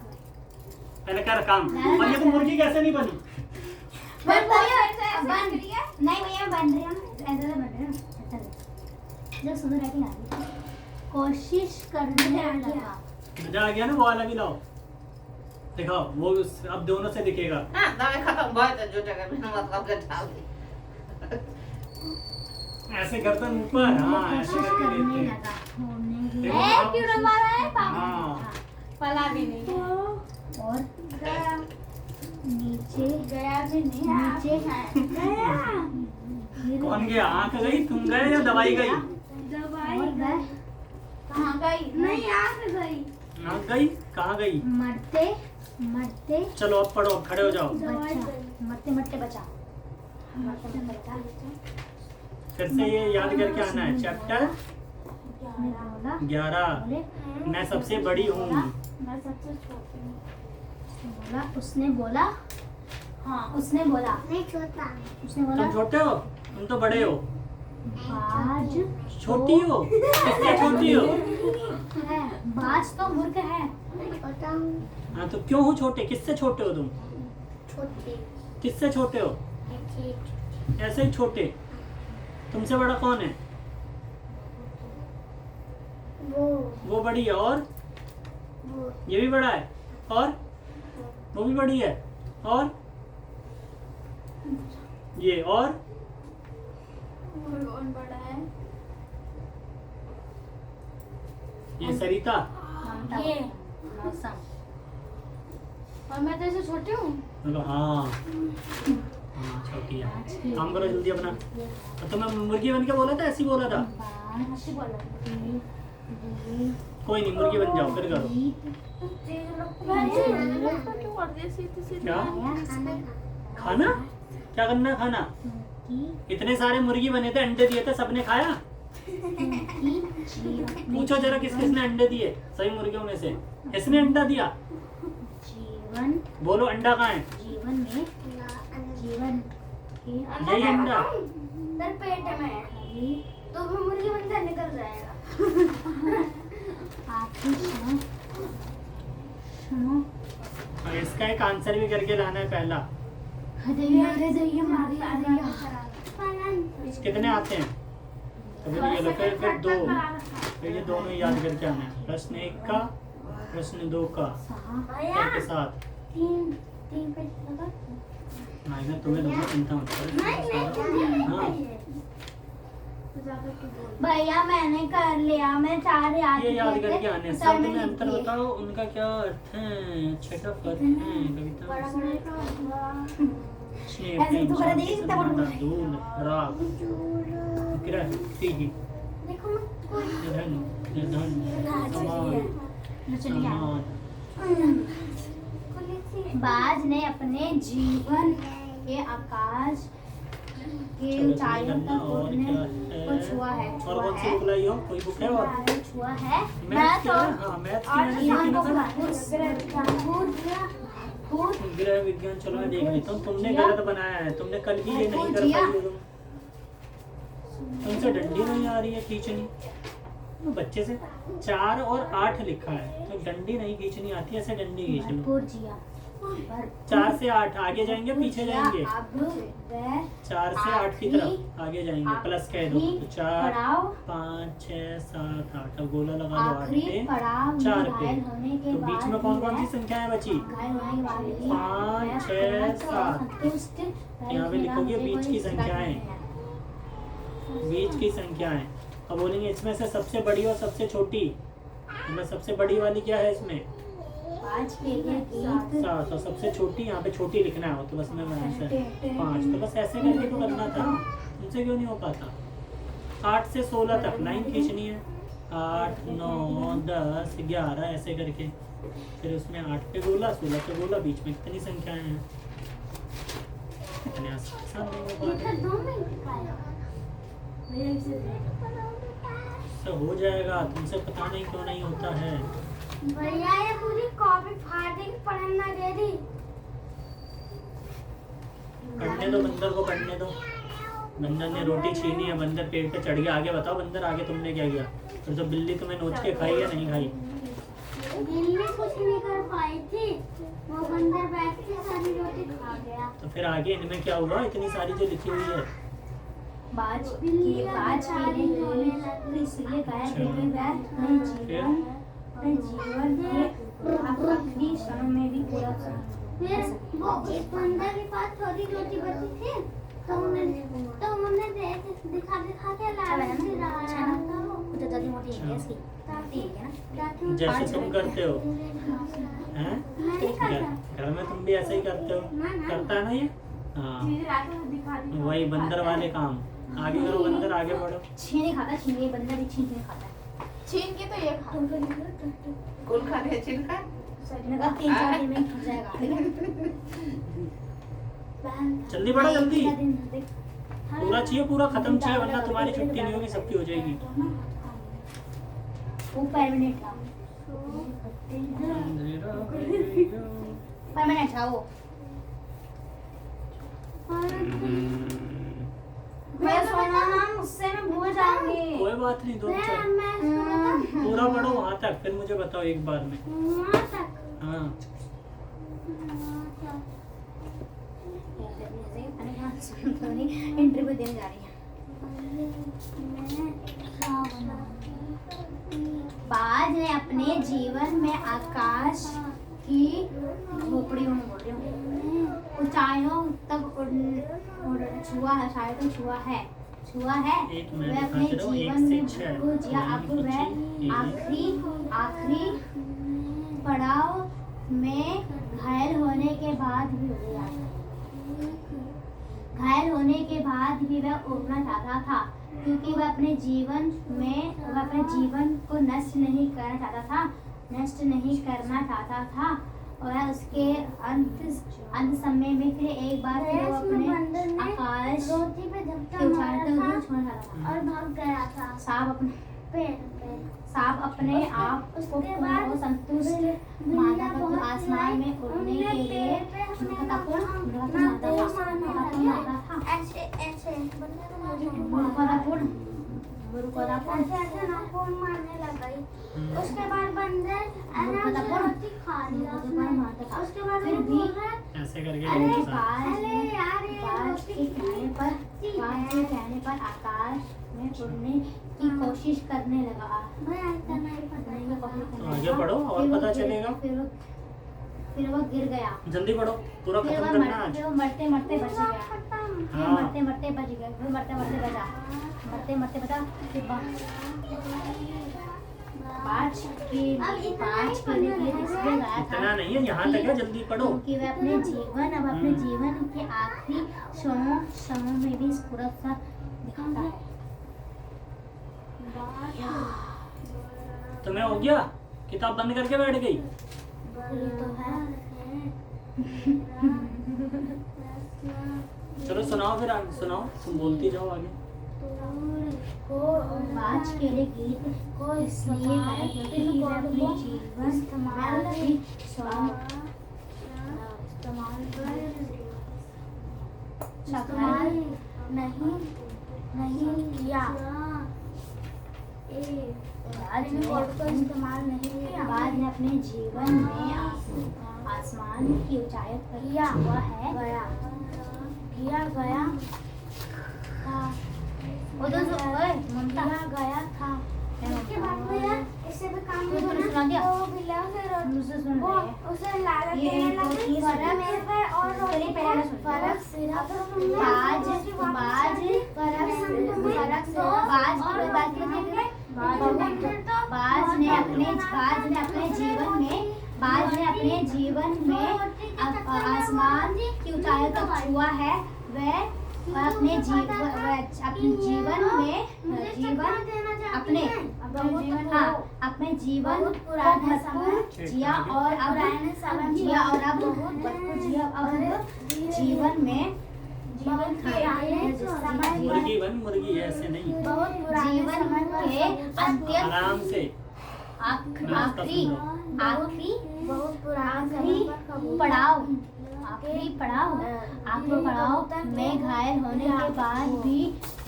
पहले कर काम। और ये तो मुर्गी कैसे नहीं बनी? बन नहीं भैया बन रही है ऐसे बन रही है जब सुंदर राइटिंग आ गई कोशिश करने लगा मजा आ गया ना? वो वाला भी लाओ, दिखाओ। वो अब दोनों से दिखेगा। हाँ दवाई खत्म बहुत है जो जगह में मतलब के डाल दी। ऐसे गर्दन ऊपर। हाँ ऐसे कोशिश करके करने लेते हैं। लगा होने की देखो, ए, आप- क्यों डलवा रहा है पापा? हाँ पला भी नहीं। और गया। नीचे गया भी नहीं है। नीचे गिर कौन गया? आँख गई, तुम गए या दवाई गई? दवाई और गए कहाँ गई? नहीं आँख गई। आँख गई? कहाँ गई? मरते मरते चलो अब पढ़ो, खड़े हो जाओ। बचा मरते मरते बचा मरते मरते बचा फिर से ये याद करके आना है। चैप्टर उसने बोला 11। बोले मैं सबसे बड़ी हूँ। मैं सबसे छोटी हूँ। बोला उसने बोला हाँ। उसने बोला नहीं छोटा। उसने बोला तुम छोटे हो, तुम तो बड़े हो। बाज छोटी हो? किससे छोटी हो? है बाज तो मूर्ख है छोटा हूँ। हाँ तो क्यों हो छोटे? किससे छोटे हो तुम? छोटी। किससे छोटे हो? ऐसे ही छोटे। तुमसे बड़ा कौन है? वो वो बड़ी है। और वो ये भी बड़ा है। और वो भी बड़ी है। और ये और कौन बड़ा है? ये सरिता। ये मौसम। और मैं तो ऐसे छोटी हूँ। बोलो हाँ हाँ छोटी है। काम करो जल्दी अपना। तो मैं मुर्गी बन के बोला था, ऐसे ही बोला था। हंसी बोला। कोई नहीं, मुर्गी बन जाओ फिर करो। क्यों कर दिया सीधे सीधे? क्या खाना? क्या करना है खाना? इतने सारे मुर्गी बने थे, अंडे दिए थे, सबने खाया? पूछो जरा किस किसने अंडे दिए सभी मुर्गियों में से? किसने अंडा दिया? जीवन बोलो अंडा कहाँ है? जीवन में जीवन के यही अंडा। दर पेट में तो भी मुर्गी बनकर निकल जाएगा। आखिरी क्षणों और इसका एक आंसर भी करके लाना है पहला। कितने आते हैं? तो फिर ये लो, फिर दो, फिर ये दोनों याद करके आना है। प्रश्न 1 का, प्रश्न 2 का के साथ। नहीं तुम्हें दोनों चिंता मत करो। हाँ भैया मैंने कर लिया, मैं 4 याद ये याद किए थे, करके आने हैं। सर शब्द ने में लिख अंतर दिए। बताओ, उनका क्या अर्थ है, छठा अर्थ है कविता। स्नेह, ऐसे प्रेम, तो करा शांति, देगी कितना बड़ा समानता, धूल, राग, ग्रह, तीही, निधन, समान, बाज ने अपने जीवन के आकाश के ऊंचाइयों तक उड़ने को छुआ है। और कौन सी बुक लाई हो? कोई बुक है और? छुआ है। मैं मैथ्स तो की? हाँ मैथ्स की मैंने देखी ना था। गृह विज्ञान, चलो मैं देख लेता हूँ। तुमने गलत बनाया है, तुमने कल भी ये नहीं कर पाई हो तुम। तुमसे डंडी नहीं आ रही है खींचनी। तो बच्चे से 4 और 8 लिखा है, तो डंडी नहीं खींचनी आती है, ऐसे डंडी खींच लो। 4 से 8 आगे जाएंगे पीछे जाएंगे? 4 से 8 की तरफ आगे जाएंगे, प्लस कह दो तो 4 5 6 7 8। अब गोला लगा दो 8 पे 4 पे। तो बीच में कौन कौन सी संख्याएं बची? 5 6 7। यहाँ पे लिखोगे बीच की संख्याएं, बीच की संख्याएं। अब बोलेंगे इसमें से सबसे बड़ी और सबसे छोटी। मतलब सबसे बड़ी वाली क्या है इसमें? 7। और सबसे छोटी यहाँ पे छोटी लिखना है, तो बस मैं आंसर 5। तो बस ऐसे करके तो करना था, तुमसे क्यों नहीं हो पाता? 8 से 16 तक लाइन खींचनी है। 8 9 10 11 ऐसे करके, फिर उसमें 8 पे गोला, 16 पे गोला, बीच में कितनी संख्याएं हैं? इतने आसान नहीं हो पाते। सब हो जाएगा, तुमसे पता नहीं क्यों नहीं होता है। भैया ये पूरी कॉपी फाड़ देगी, पढ़ना दे दी। पढ़ने दो बंदर को, पढ़ने दो। बंदर ने रोटी छीनी है, बंदर पेड़ पे चढ़ गया। आगे बताओ बंदर, आगे तुमने क्या किया? फिर तो बिल्ली तुम्हें नोच के खाई या नहीं खाई? बिल्ली कुछ नहीं कर पाई थी, वो बंदर बैठ के सारी रोटी खा गया। तो फिर आगे इनमें क्या हुआ? इतनी सारी जो लिखी हुई है। बाज इसलिए गाया क्योंकि वह अपने जीवन के आखिरी क्षणों में भी पूरा था। फिर वो एक बंदर के पास थोड़ी रोटी बची थी, तो उन्हें दिखा के लालच से रहा था वो। कुछ दादी मोटी है इसकी, ठीक है ना? जैसे तुम करते हो हैं? मैं नहीं करता। घर में तुम भी ऐसे ही करते हो? करता है ना ये? हाँ वही बंदर वाले काम। आगे करो बंदर, आगे बढ़ो। छीने खाता, छीने बंदर भी छीन के खाता है। छीन के तो ये खा। कौन खा रहे छिलका? मैंने कहा 3-4 दिन में खा जाएगा, ठीक है? जल्दी बढ़ो जल्दी, 3-4 दिन देख। पूरा चाहिए, पूरा खत्म चाहिए, वरना तुम्हारी छुट्टी नहीं होगी, सबकी हो जाएगी। वो परमानेंट था, परमानेंट था वो। मैं सोना ना, उससे मैं भूल जाऊंगी। कोई बात नहीं, दो चार पूरा पढ़ो वहाँ तक, फिर मुझे बताओ एक बार में। हाँ इंटरव्यू देने जा रही है। बाज ने अपने जीवन में आकाश की झोपड़ियों में बोल रही हूँ, ऊंचाइयों तक छुआ है, शायद तो छुआ है। एक मिनट वह अपने दिखाते रहो, जीवन एक में से छह। भरपूर जिया। अब वह आखिरी पड़ाव में घायल होने के बाद भी वह उड़ना चाहता था, क्योंकि वह अपने जीवन को नष्ट नहीं करना चाहता था। और उसके अंत समय में फिर एक बार फिर वो अपने आकाश के ऊंचाई तक छोड़ना चाहता था। और भाग गया था सांप अपने आप को पूर्ण संतुष्ट माना था, तो आसमान में उड़ने के लिए मारने लग गई। उसके बाद बंदर खा लिया उसने। उसके बाद फिर भी ऐसे करके अरे बोलते साहब। बाज के कहने पर आकाश में उड़ने की कोशिश करने लगा। तो आगे पढ़ो और पता चलेगा। फिर वो गिर गया। जल्दी पढ़ो, पूरा फिर खत्म करना आज। वो मरते मरते बच गया। फिर हाँ। मरते मरते बच गया। फिर मरते मरते बचा। फिर बाज के लिए इसलिए गया था इतना नहीं है, यहाँ तक है, जल्दी पढ़ो। क्योंकि वह अपने जीवन के आखिरी क्षणों में भी पूरा सा दिखाता है। तुम्हें हो गया? किताब बंद करके बैठ गई? ये तो है। चलो सुनाओ, फिर आगे सुनाओ, तुम बोलती जाओ आगे। बाज के लिए गीत को इसलिए गाया क्योंकि वह अपने जीवन में आखिरी क्षणों नहीं किया। बाज ने अपने जीवन में आसमान की ऊंचाई पर छुआ है। गया था। उधर से ओए ममता गया था। उसके बाद में यार इससे भी काम तूने होना। सुना दिया? वो बिल्ला से मुझसे सुन वो रही है। उसे लालच ये देने तो लगी। चीज़ फर्क है। मेरे पे और तेरी पहले सुन। फर्क सिर्फ बाज ने अपने जीवन में आसमान की ऊंचाई तक छुआ है। वह अपने जीवन को भरपूर जिया और अब जीवन में मुर्गी बन, मुर्गी ऐसे नहीं, जीवन के अंत्य आराम से। आखिरी पड़ाव में घायल होने के बाद भी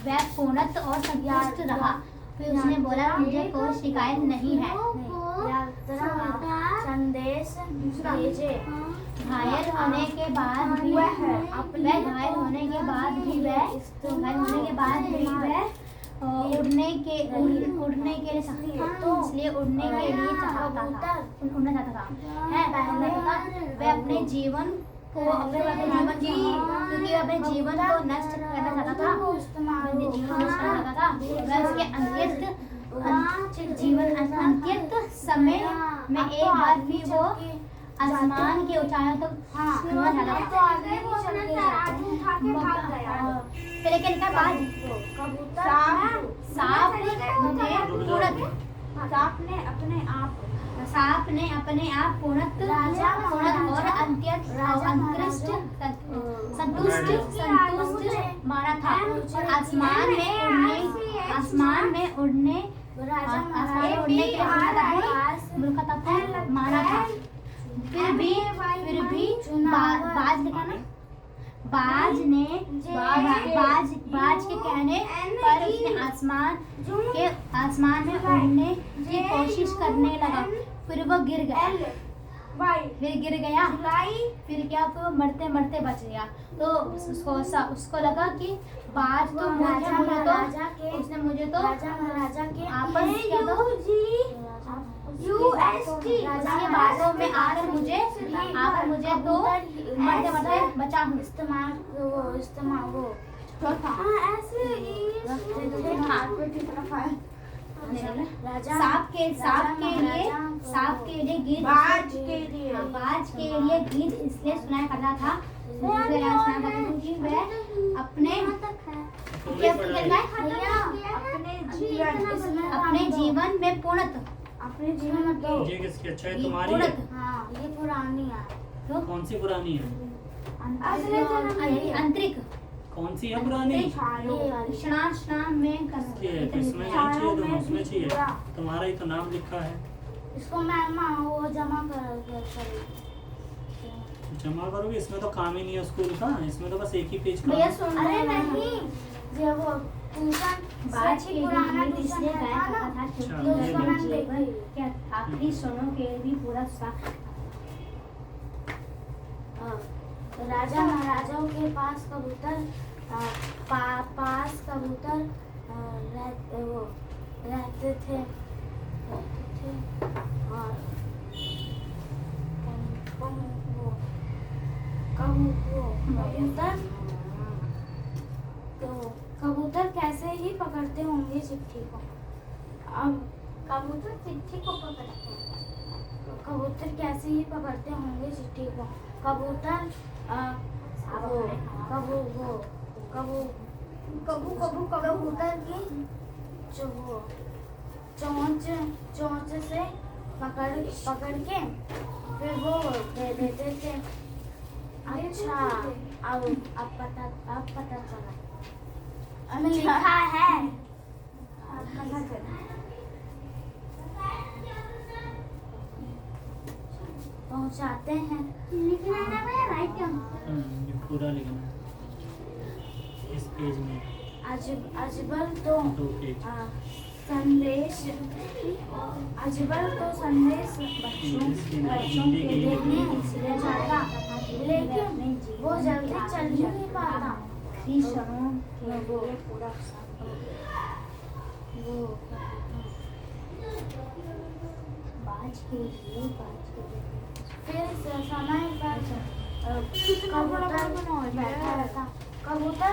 वह पूर्णत और संतुष्ट रहा। फिर उसने बोला, मुझे कोई शिकायत नहीं है। संदेश भेजे। घायल होने के बाद भी उड़ने के लिए इसलिए उड़ना चाहता था। वह अपने जीवन को नष्ट करना चाहता था। वह उसके अंत्यत समय में एक बार भी वो आसमान के ऊंचाइयों तक छूना चाहता था। लेकिन क्या बात? सांप ने अपने आप पूर्णत और संतुष्ट माना था और आसमान में उड़ने के लिए मूर्खतापूर्ण माना था। फिर भी बाज के कहने पर उसने आसमान में उड़ने की कोशिश करने लगा। फिर वो गिर गया। फिर क्या, तो मरते मरते बच गया। तो उसको लगा कि बाज तो मुझे तो आपस किया, तो UST उसके बातों में आकर मुझे दो मरते बचा हूँ। इस्तेमाल वो ऐसे राजा सांप के लिए गीत बाज के लिए गीत इसलिए सुनाया करता था क्योंकि वह अपने जीवन में पूर्णतः ये किसकी अच्छा है तुम्हारी है? हाँ ये पुरानी है। कौन सी पुरानी है? आंतरिक कौन सी है पुरानी? स्नान में ये इसमें नहीं चाहिए, तुम उसमें चाहिए। तुम्हारा ही तो नाम लिखा है। इसको मैम वो जमा कर जमा करोगे? इसमें तो काम ही नहीं है स्कूल का, इसमें तो बस एक ही पेज का भैया है। सुन अरे नहीं ये वो ट्यूशन बाज से के पुराना गीत ट्यूशन इसलिए गाया था ना, करता था अच्छा, क्योंकि ये उसका भी नाम ठीक जीवन के आखिरी क्षणों के भी पूरा साथ राजा महाराजाओं के पास कबूतर रहते थे और कबूतर कैसे ही पकड़ते होंगे चिट्ठी को। अब कबूतर चिट्ठी को पकड़ते हैं। कबूतर कैसे ही पकड़ते होंगे चिट्ठी को। कबूतर कबूतर की चोंच से पकड़ के फिर वो दे देते थे। अच्छा अब पता चला लिखा है। पहुंचाते हैं। लिखना है ना राइट क्यों? ये पूरा लिखना है इस पेज में। अजबल तो 2 पेज। संदेश बच्चों के देने इसलिए जाता, लेकिन वो जल्दी चल ही नहीं पाता। फिर समय पर कबूतर बैठा रहता।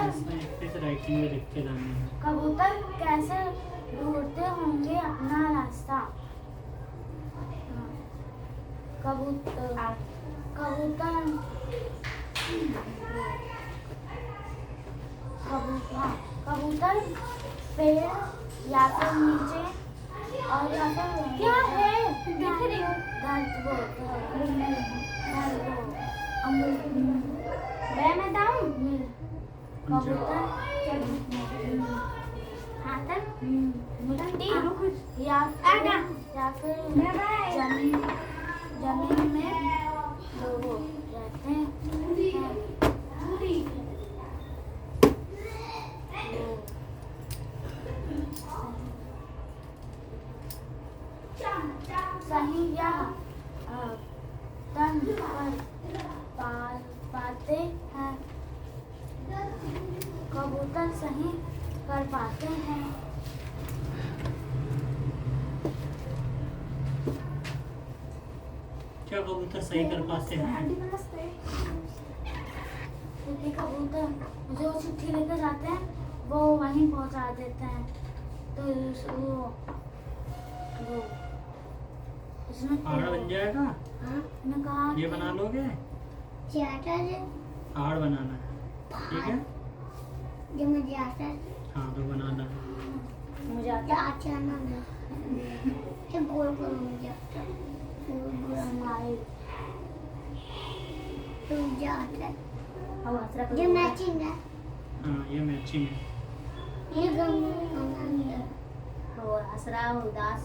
इसमें एक पेज राइटिंग में लिख के लाना है। कबूतर कैसे ढूंढते होंगे अपना रास्ता। कबूतर पेड़ या फिर नीचे और या फिर क्या है दिख रही हो कबूतर या फिर जमीन में वो रहते हैं। सही या तन पर पाते हैं। कबूतर सही कर पाते हैं। क्या कबूतर सही कर पाते हैं? क्योंकि कबूतर जो चिट्ठी लेकर जाते हैं वो वहीं पहुंचा देते हैं। तो वो इसमें पहाड़ बन जाएगा। मैं कहा ये बना लोगे? पहाड़ बनाना है, ठीक है? जो मुझे आता है हाँ तो बनाना है। मुझे आता क्या अच्छा ना ये गोल गोल मुझे आता है। गोल हमारे तो मुझे आता है। ये मैचिंग है। हाँ ये मैचिंग है। ये गंगा और हसरा उदास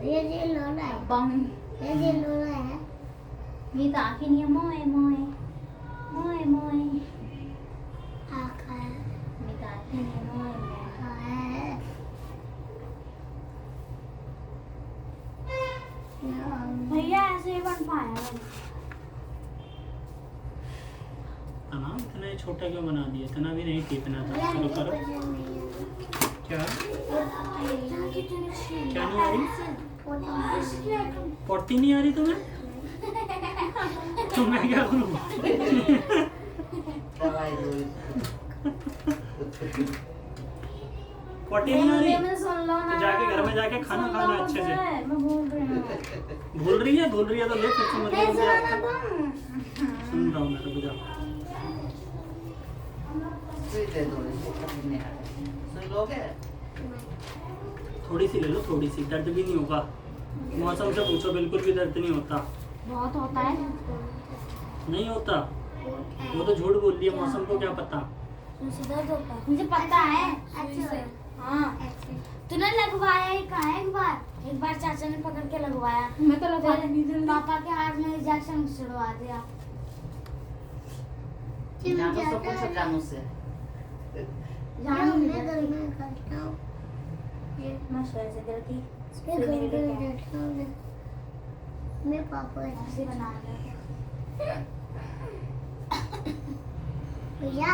ये लोला है। बम ये लोला है। ये तो आंखें नहीं है। मोए मोए मोए मोए आँख है। ये तो आंखें नहीं है। मोए मोए भैया ऐसे ही बन पाया। हाँ इतना ही छोटा क्यों बना दिया? इतना भी नहीं थी, इतना था। चलो करो। क्या क्या नहीं आ रही? पोटी नहीं आ रही तुम्हें? तो मैं क्या करूँ? दवाई दो पोटी नहीं आ रही? मैं सुन लो ना। तो जाके घर में जाके खाना सुन खाना लो अच्छे से। मुझे, मैं भूल रही हूँ। भूल रही है तो ले फिर से मतलब मुझे सुन रहा हूँ मैं, रुक जा। सुई दे दो इसको, कभी नहीं आ रही। सुई लोगे? थोड़ी सी ले लो, थोड़ी सी, दर्द भी नहीं होगा। मौसम से पूछो, बिल्कुल भी दर्द नहीं होता। बहुत होता है। नहीं होता, वो तो झूठ बोल रही है, मौसम को क्या पता। मुझे पता है। हाँ तूने लगवाया ही कहाँ है? एक बार चाचा ने पकड़ के लगवाया, मैं तो लगा फिर पापा के हाथ में इंजेक्शन छुड़वा दिया। जानू से पूछो, जानू से। जानू नहीं मैं करती। घर में करता हूँ। मैं सुबह से करती। मैं घर में करता हूँ। मैं पापा ऐसे बना रहे भैया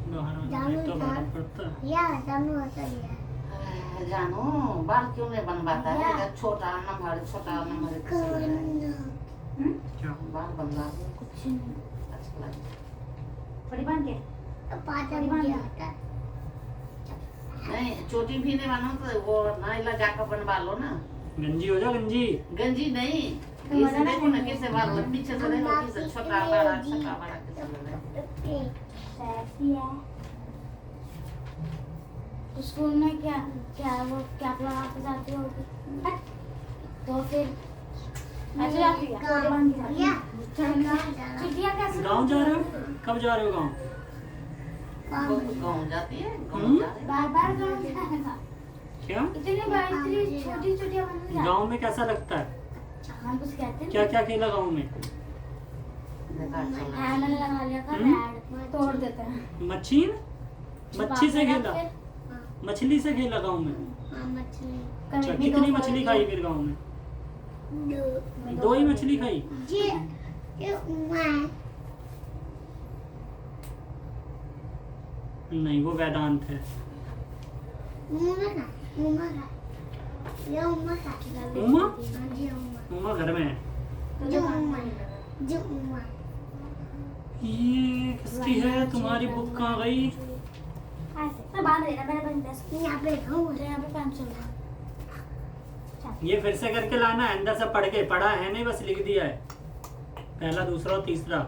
बाहर जानू तो था। बाहर पड़ता है। या जानू आता है। जानू बाल क्यों नहीं बनवाता है? छोटा नंबर कैसे लगाए? क्या? बाल बनवा दो, कुछ नहीं। अच्छा लगे। बड़ी बांध के पाचा भी आता है। नहीं, चोटी भी नहीं बनाओ तो वो नाई लगा कर बनवा लो ना। गंजी हो जा, गंजी। गंजी नहीं, इसे देखो ना कैसे बाल पीछे से देखो कैसे छोटा बड़ा कैसे लगे। सैसी है। स्कूल में क्या क्या वो क्या लगा के जाती होगी? तो फिर ऐसे जाती है। छोटे बांध के जाती है। छुट्टियाँ कैसे? गाँव जा रहे हो? कब जा रहे हो गाँव? गाँव जाती है, गाँव जा रही है। बार बार गाँव जाएगा। क्या? इतनी बड़ी इतनी छोटी छोटी बन जाती गाँव में कैसा लगता है? हम कुछ कहते हैं। क्या क्या खेला गाँव में? देखा चलो। हैंडल लगा लिया था, पैड तोड़ देते हैं। मच्छी से खेला? मछली से खेला गाँव में? अच्छा, कभी कितनी मछली खाई फिर गाँव में? दो ही मछली खाई? ये उमा है। नहीं, वो वेदांत है। उमा का ये उमा का उमा? जी उमा उमा घर में है। जो उमा ये किसकी है? तुम्हारी बुक कहाँ गई? मैं बांध देना, मेरे पास दस यहाँ पे खाऊं यहाँ पे पेंसिल है। ये फिर से करके लाना है, अंदर से पढ़ के। पढ़ा है नहीं, बस लिख दिया है। पहला, दूसरा और तीसरा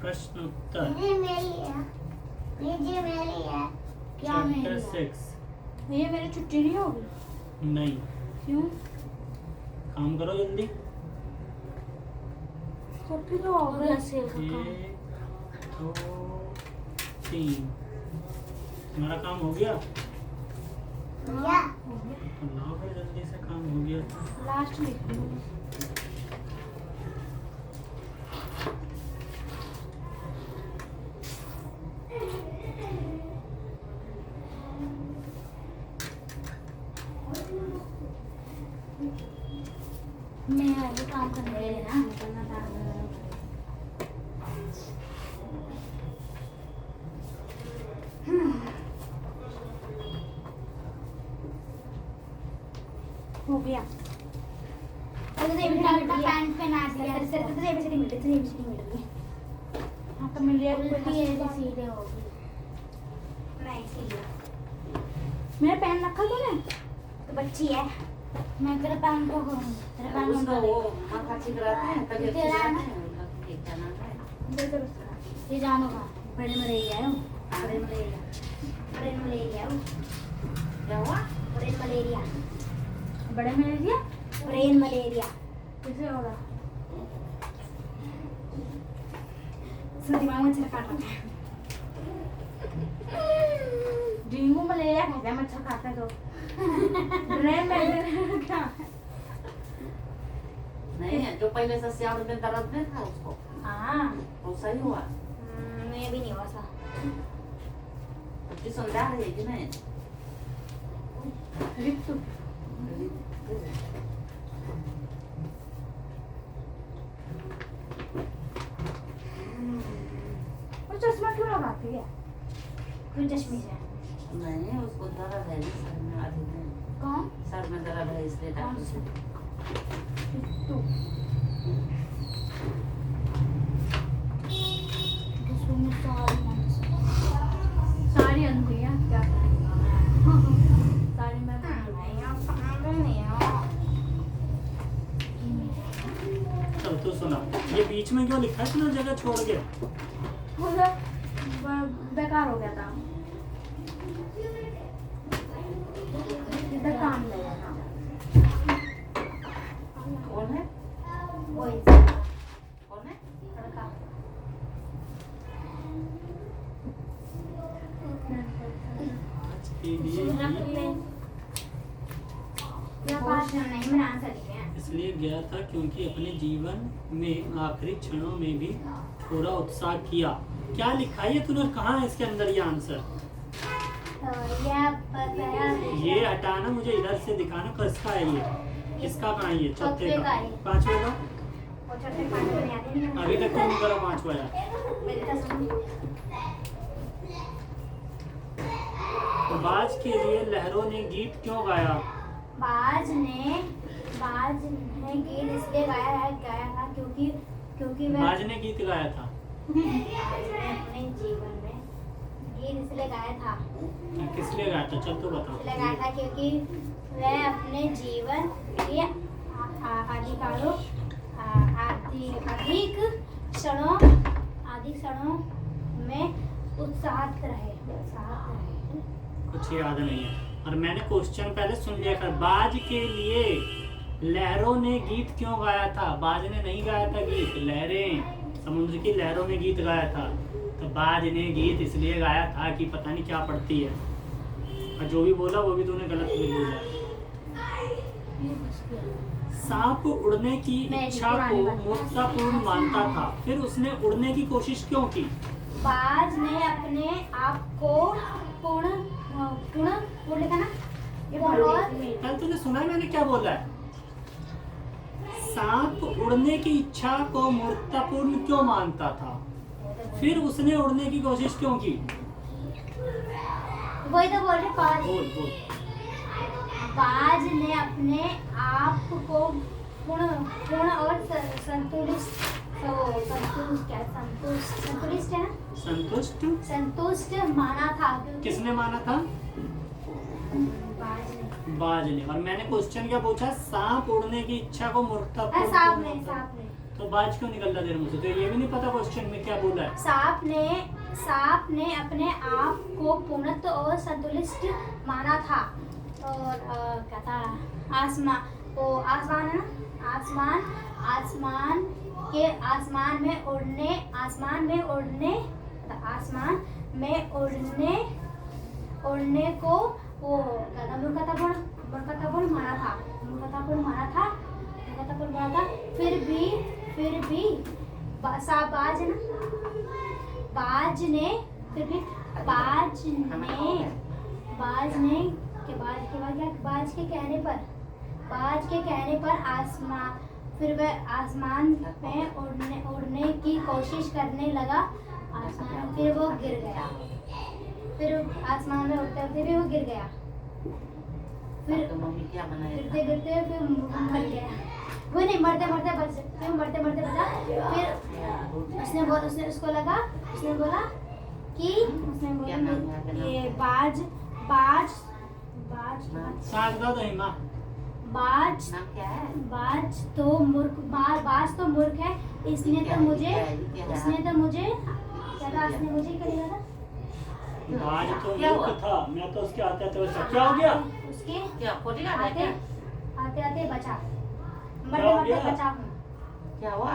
प्रश्न उत्तर। ये मेरी है, ये मेरी है। क्या चैप्टर मेरी 6। ये मेरी छुट्टी नहीं होगी? नहीं, क्यों? काम करो जल्दी। छुट्टी तो हो गई। 1 2 3। तुम्हारा काम हो गया? भैया तो लाओ फिर जल्दी से, काम हो गया। लास्ट लिख दूँ। मैं आगे काम करने ना करना था। हो गया। पैंट पहना दिया। हाँ तो मिल गया। सीधे होगी। मेरा पेन रखा तूने? तो बच्ची है। मैं तेरे पैन को करूँगी। तेरे पैन उसका को वो माथा चिकराते हैं, तबीयत तेरा है ना? खराब है, क्या नाम है? दे दे बस। ये जानो का बड़े मलेरिया है। बड़े मलेरिया क्या हुआ? बड़े मलेरिया बड़े में ले लिया? Brain malaria. कैसे होगा? इसका दिमाग में छक्का काटा है। डेंगू मलेरिया कहते हैं, मच्छर खाता है तो। ब्रेन में क्या? नहीं है, जो पहले से सियाड़ में दर्द नहीं था उसको, हाँ। वो सही हुआ। मैं भी नहीं हुआ था। ट्यूशन जा रही है कि नहीं? रिक्तु। और चश्मा क्यों लगाती है? फिर चश्मे से नहीं, उसको दर्द है जी सर में, आधी में कौन सर में दर्द है, इसलिए कौन डॉक्टर सा से तू दूसरों में सारी अनभैया क्या सारी मैं चल तू सुना, ये बीच में क्यों लिखा है तूने जगह छोड़ के? मुझे बेकार हो गया था इधर काम नहीं है ना कौन है? वही कौन है? लड़का इसके लिए नहीं मैंने आंसर लिखे हैं इसलिए गया था क्योंकि अपने जीवन में आखिरी क्षणों में भी पूरा उत्साह किया। क्या लिखा है ये तूने, कहाँ है इसके अंदर ये आंसर? ये हटाना, मुझे इधर से दिखाना किसका है ये, किसका कहाँ है ये? चौथे चौथे का, का है। पांचवे का? और चौथे पांच को नहीं आते नहीं अभी तक क्यों नहीं करा पांचवा यार? मेरे का सुन तो बाज के लिए लहरों ने गीत क्यों गाया? बाज ने गीत इसलिए गाया था क्योंकि वह बाज ने गीत गाया था। बाज ने अपने जीवन में गीत इसलिए गाया था किस लिए गाया था? चल तो बता। इसलिए गाया था क्योंकि वह अपने जीवन के अधिक क्षणों में उत्साहित रहे कुछ याद नहीं है। और मैंने क्वेश्चन पहले सुन लिया कर, बाज के लिए लहरों ने गीत क्यों गाया था? बाज ने नहीं गाया था गीत, लहरें, समुद्र की लहरों ने गीत गाया था। तो बाज ने गीत इसलिए गाया था कि पता नहीं क्या पढ़ती है, और जो भी बोला वो भी तूने गलत बोला। सांप उड़ने की इच्छा को मूर्खतापूर्ण मानता था, फिर उसने उड़ने की कोशिश क्यों की? बाज ने अपने आप को पूर्ण लिखा ना ये बहुत कल तूने सुना है मैंने क्या बोला है? सांप उड़ने की इच्छा को मूर्खतापूर्ण क्यों मानता था, फिर उसने उड़ने की कोशिश क्यों की? वही तो बोल रहे बाज बोल बोल। बाज ने अपने आप को पूर्ण और संतुलित है ना संतुष्ट संतुष्ट माना था क्योंकि किसने माना था? बाज ने बाज ने। और मैंने क्वेश्चन क्या पूछा? सांप उड़ने की इच्छा को मूर्खतापूर्ण क्यों सांप मानता? ने तो बाज क्यों निकल रहा तेरे मुझे? तो ये भी नहीं पता क्वेश्चन में क्या बोला है? सांप ने अपने आप को पूर्णत्व और संतुलित माना था। और क्या था? आसमान है ना, आसमान में उड़ने को वो क्या था? मूर्खतापूर्ण माना था। फिर भी बाज के कहने पर आसमान में उड़ने की कोशिश करने लगा। फिर वो गिर गया। फिर आसमान में उड़ते भी वो गिर गया। फिर तो मम्मी क्या बनाया था? गिरते फिर मर गया। वो नहीं मरते बचा। फिर उसको बोला क्या नाम है? ये बाज सागदा दही माँ। नाम क्या है? बाज तो मूर्ख है। इसने तो मुझे क्या था? इसने मुझे क्या दिया था? बाज तो क्या मूर्ख हुआ? था, मैं तो उसके आते वैसा क्या हो गया? उसके क्या खोटी का है क्या? आते बचा। क्या हो गया? बचा हूँ। क्या हुआ?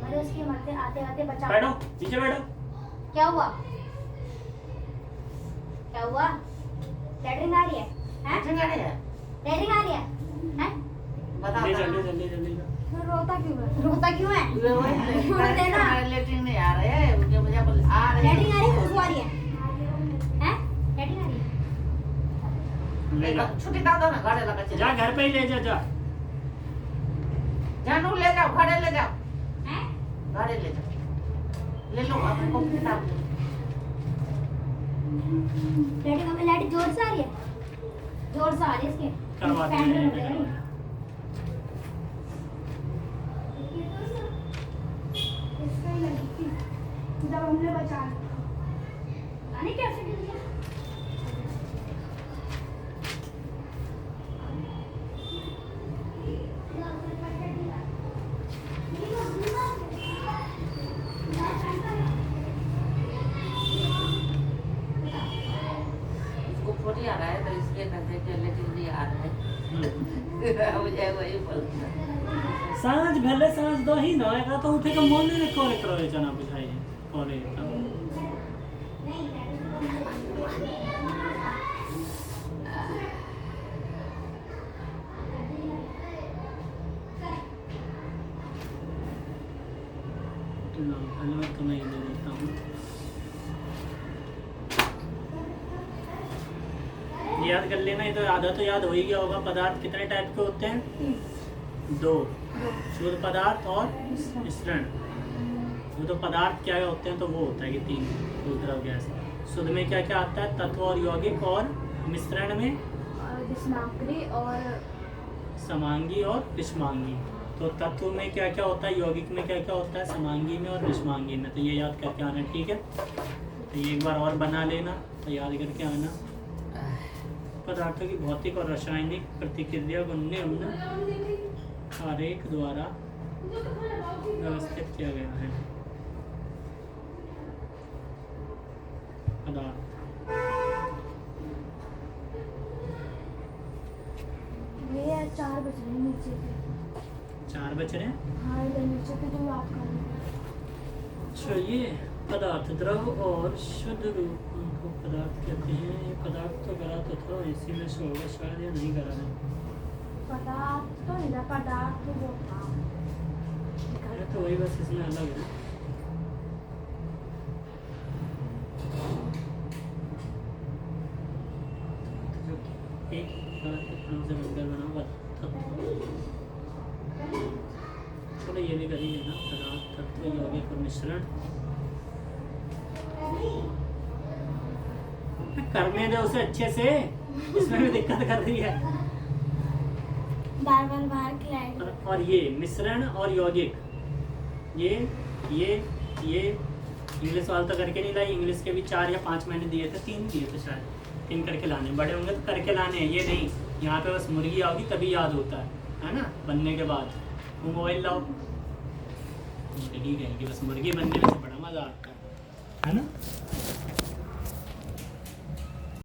मैंने उसके मरते आते बचा। बैठो नीचे बैठो। क्या हुआ? लैट्रिन आ रही है? हैं? अच्छा गाड़ी है? लैट्रिन आ रही है? हैं? बता ले बता। जल्दी फिर रोता क्यों है? लेटरिन नहीं आ रहा है, मुझे बोल आ रहा लैट्रिन आ रही है? खुशबू आ रही है? हैं? लैट्रिन आ रही है? ले जा। छुट्टी डाल दो ना, घरे लगा चल जा घर पे ही ले जा। जानू ले जाओ, घरे ले जाओ, हैं? घरे ले जाओ, ले लो अपने को किताब। लाइट जोर से आ रही है, जोर से आ रही है इसके करवा पैंट देंगे, में ये लग रही है। जब हमने बचा पानी कैसे गिर गया? उसको फोड़ी आ रहा है तो इसलिए कहते हैं कि रिलेटिवली आ रहा हम्म। है मुझे वही बोलता सांझ भले सांझ दो ही ना एका तो उठे के मन ने करे करे जना बुझाई करे लो पहले मैं तुम्हें ये दे देता हूँ। याद कर लेना, ये तो आधा तो याद हो ही गया होगा। पदार्थ कितने टाइप के होते हैं? दो, शुद्ध पदार्थ और मिश्रण। वो तो पदार्थ क्या होते हैं तो वो होता है कि तीन, दो द्रव गैस। शुद्ध में क्या क्या आता है? तत्व और यौगिक, और मिश्रण में सामग्री और समांगी और विषमांगी। तो तत्व में क्या क्या होता है, यौगिक में क्या क्या होता है, समांगी में और विषमांगी में। तो ये याद करके आना, ठीक है? तो ये एक बार और बना लेना, तो याद करके आना। पदार्थों की भौतिक और रासायनिक प्रतिक्रिया को निम्न आरेख द्वारा व्यवस्थित किया गया है। पदार्थ ये 4 बज रहे हैं नीचे के। 4 बच रहे हैं। हाँ इधर नीचे के जो आप कर रहे हैं। अच्छा, ये पदार्थ द्रव और शुद्ध रूप को पदार्थ कहते हैं। ये पदार्थ तो करा तो था, इसी में से होगा शायद, या नहीं करा है। पदार्थ तो इधर पदार्थ वो था। अरे तो वही, बस इसमें अलग है। एक पदार्थ के कणों से मिलकर बना हुआ तत्व। चलो ये भी करिए ना, पदार्थ, तत्व, यौगिक और मिश्रण। करने दे उसे अच्छे से, इसमें भी दिक्कत कर रही है। बार बार बाहर की लाइट। और ये मिश्रण और यौगिक, ये इंग्लिश वाला तो करके नहीं लाई। इंग्लिश के भी 4 या 5 मैंने दिए थे, 3 दिए थे शायद। 3 करके लाने, बड़े होंगे तो करके लाने हैं, ये नहीं। यहाँ पे बस मुर्गी आओगी तभी याद होता है ना, बनने के बाद। तुम मोबाइल लाओ, ठीक है कि बस मुर्गी बनने में से बड़ा मजा आता है ना।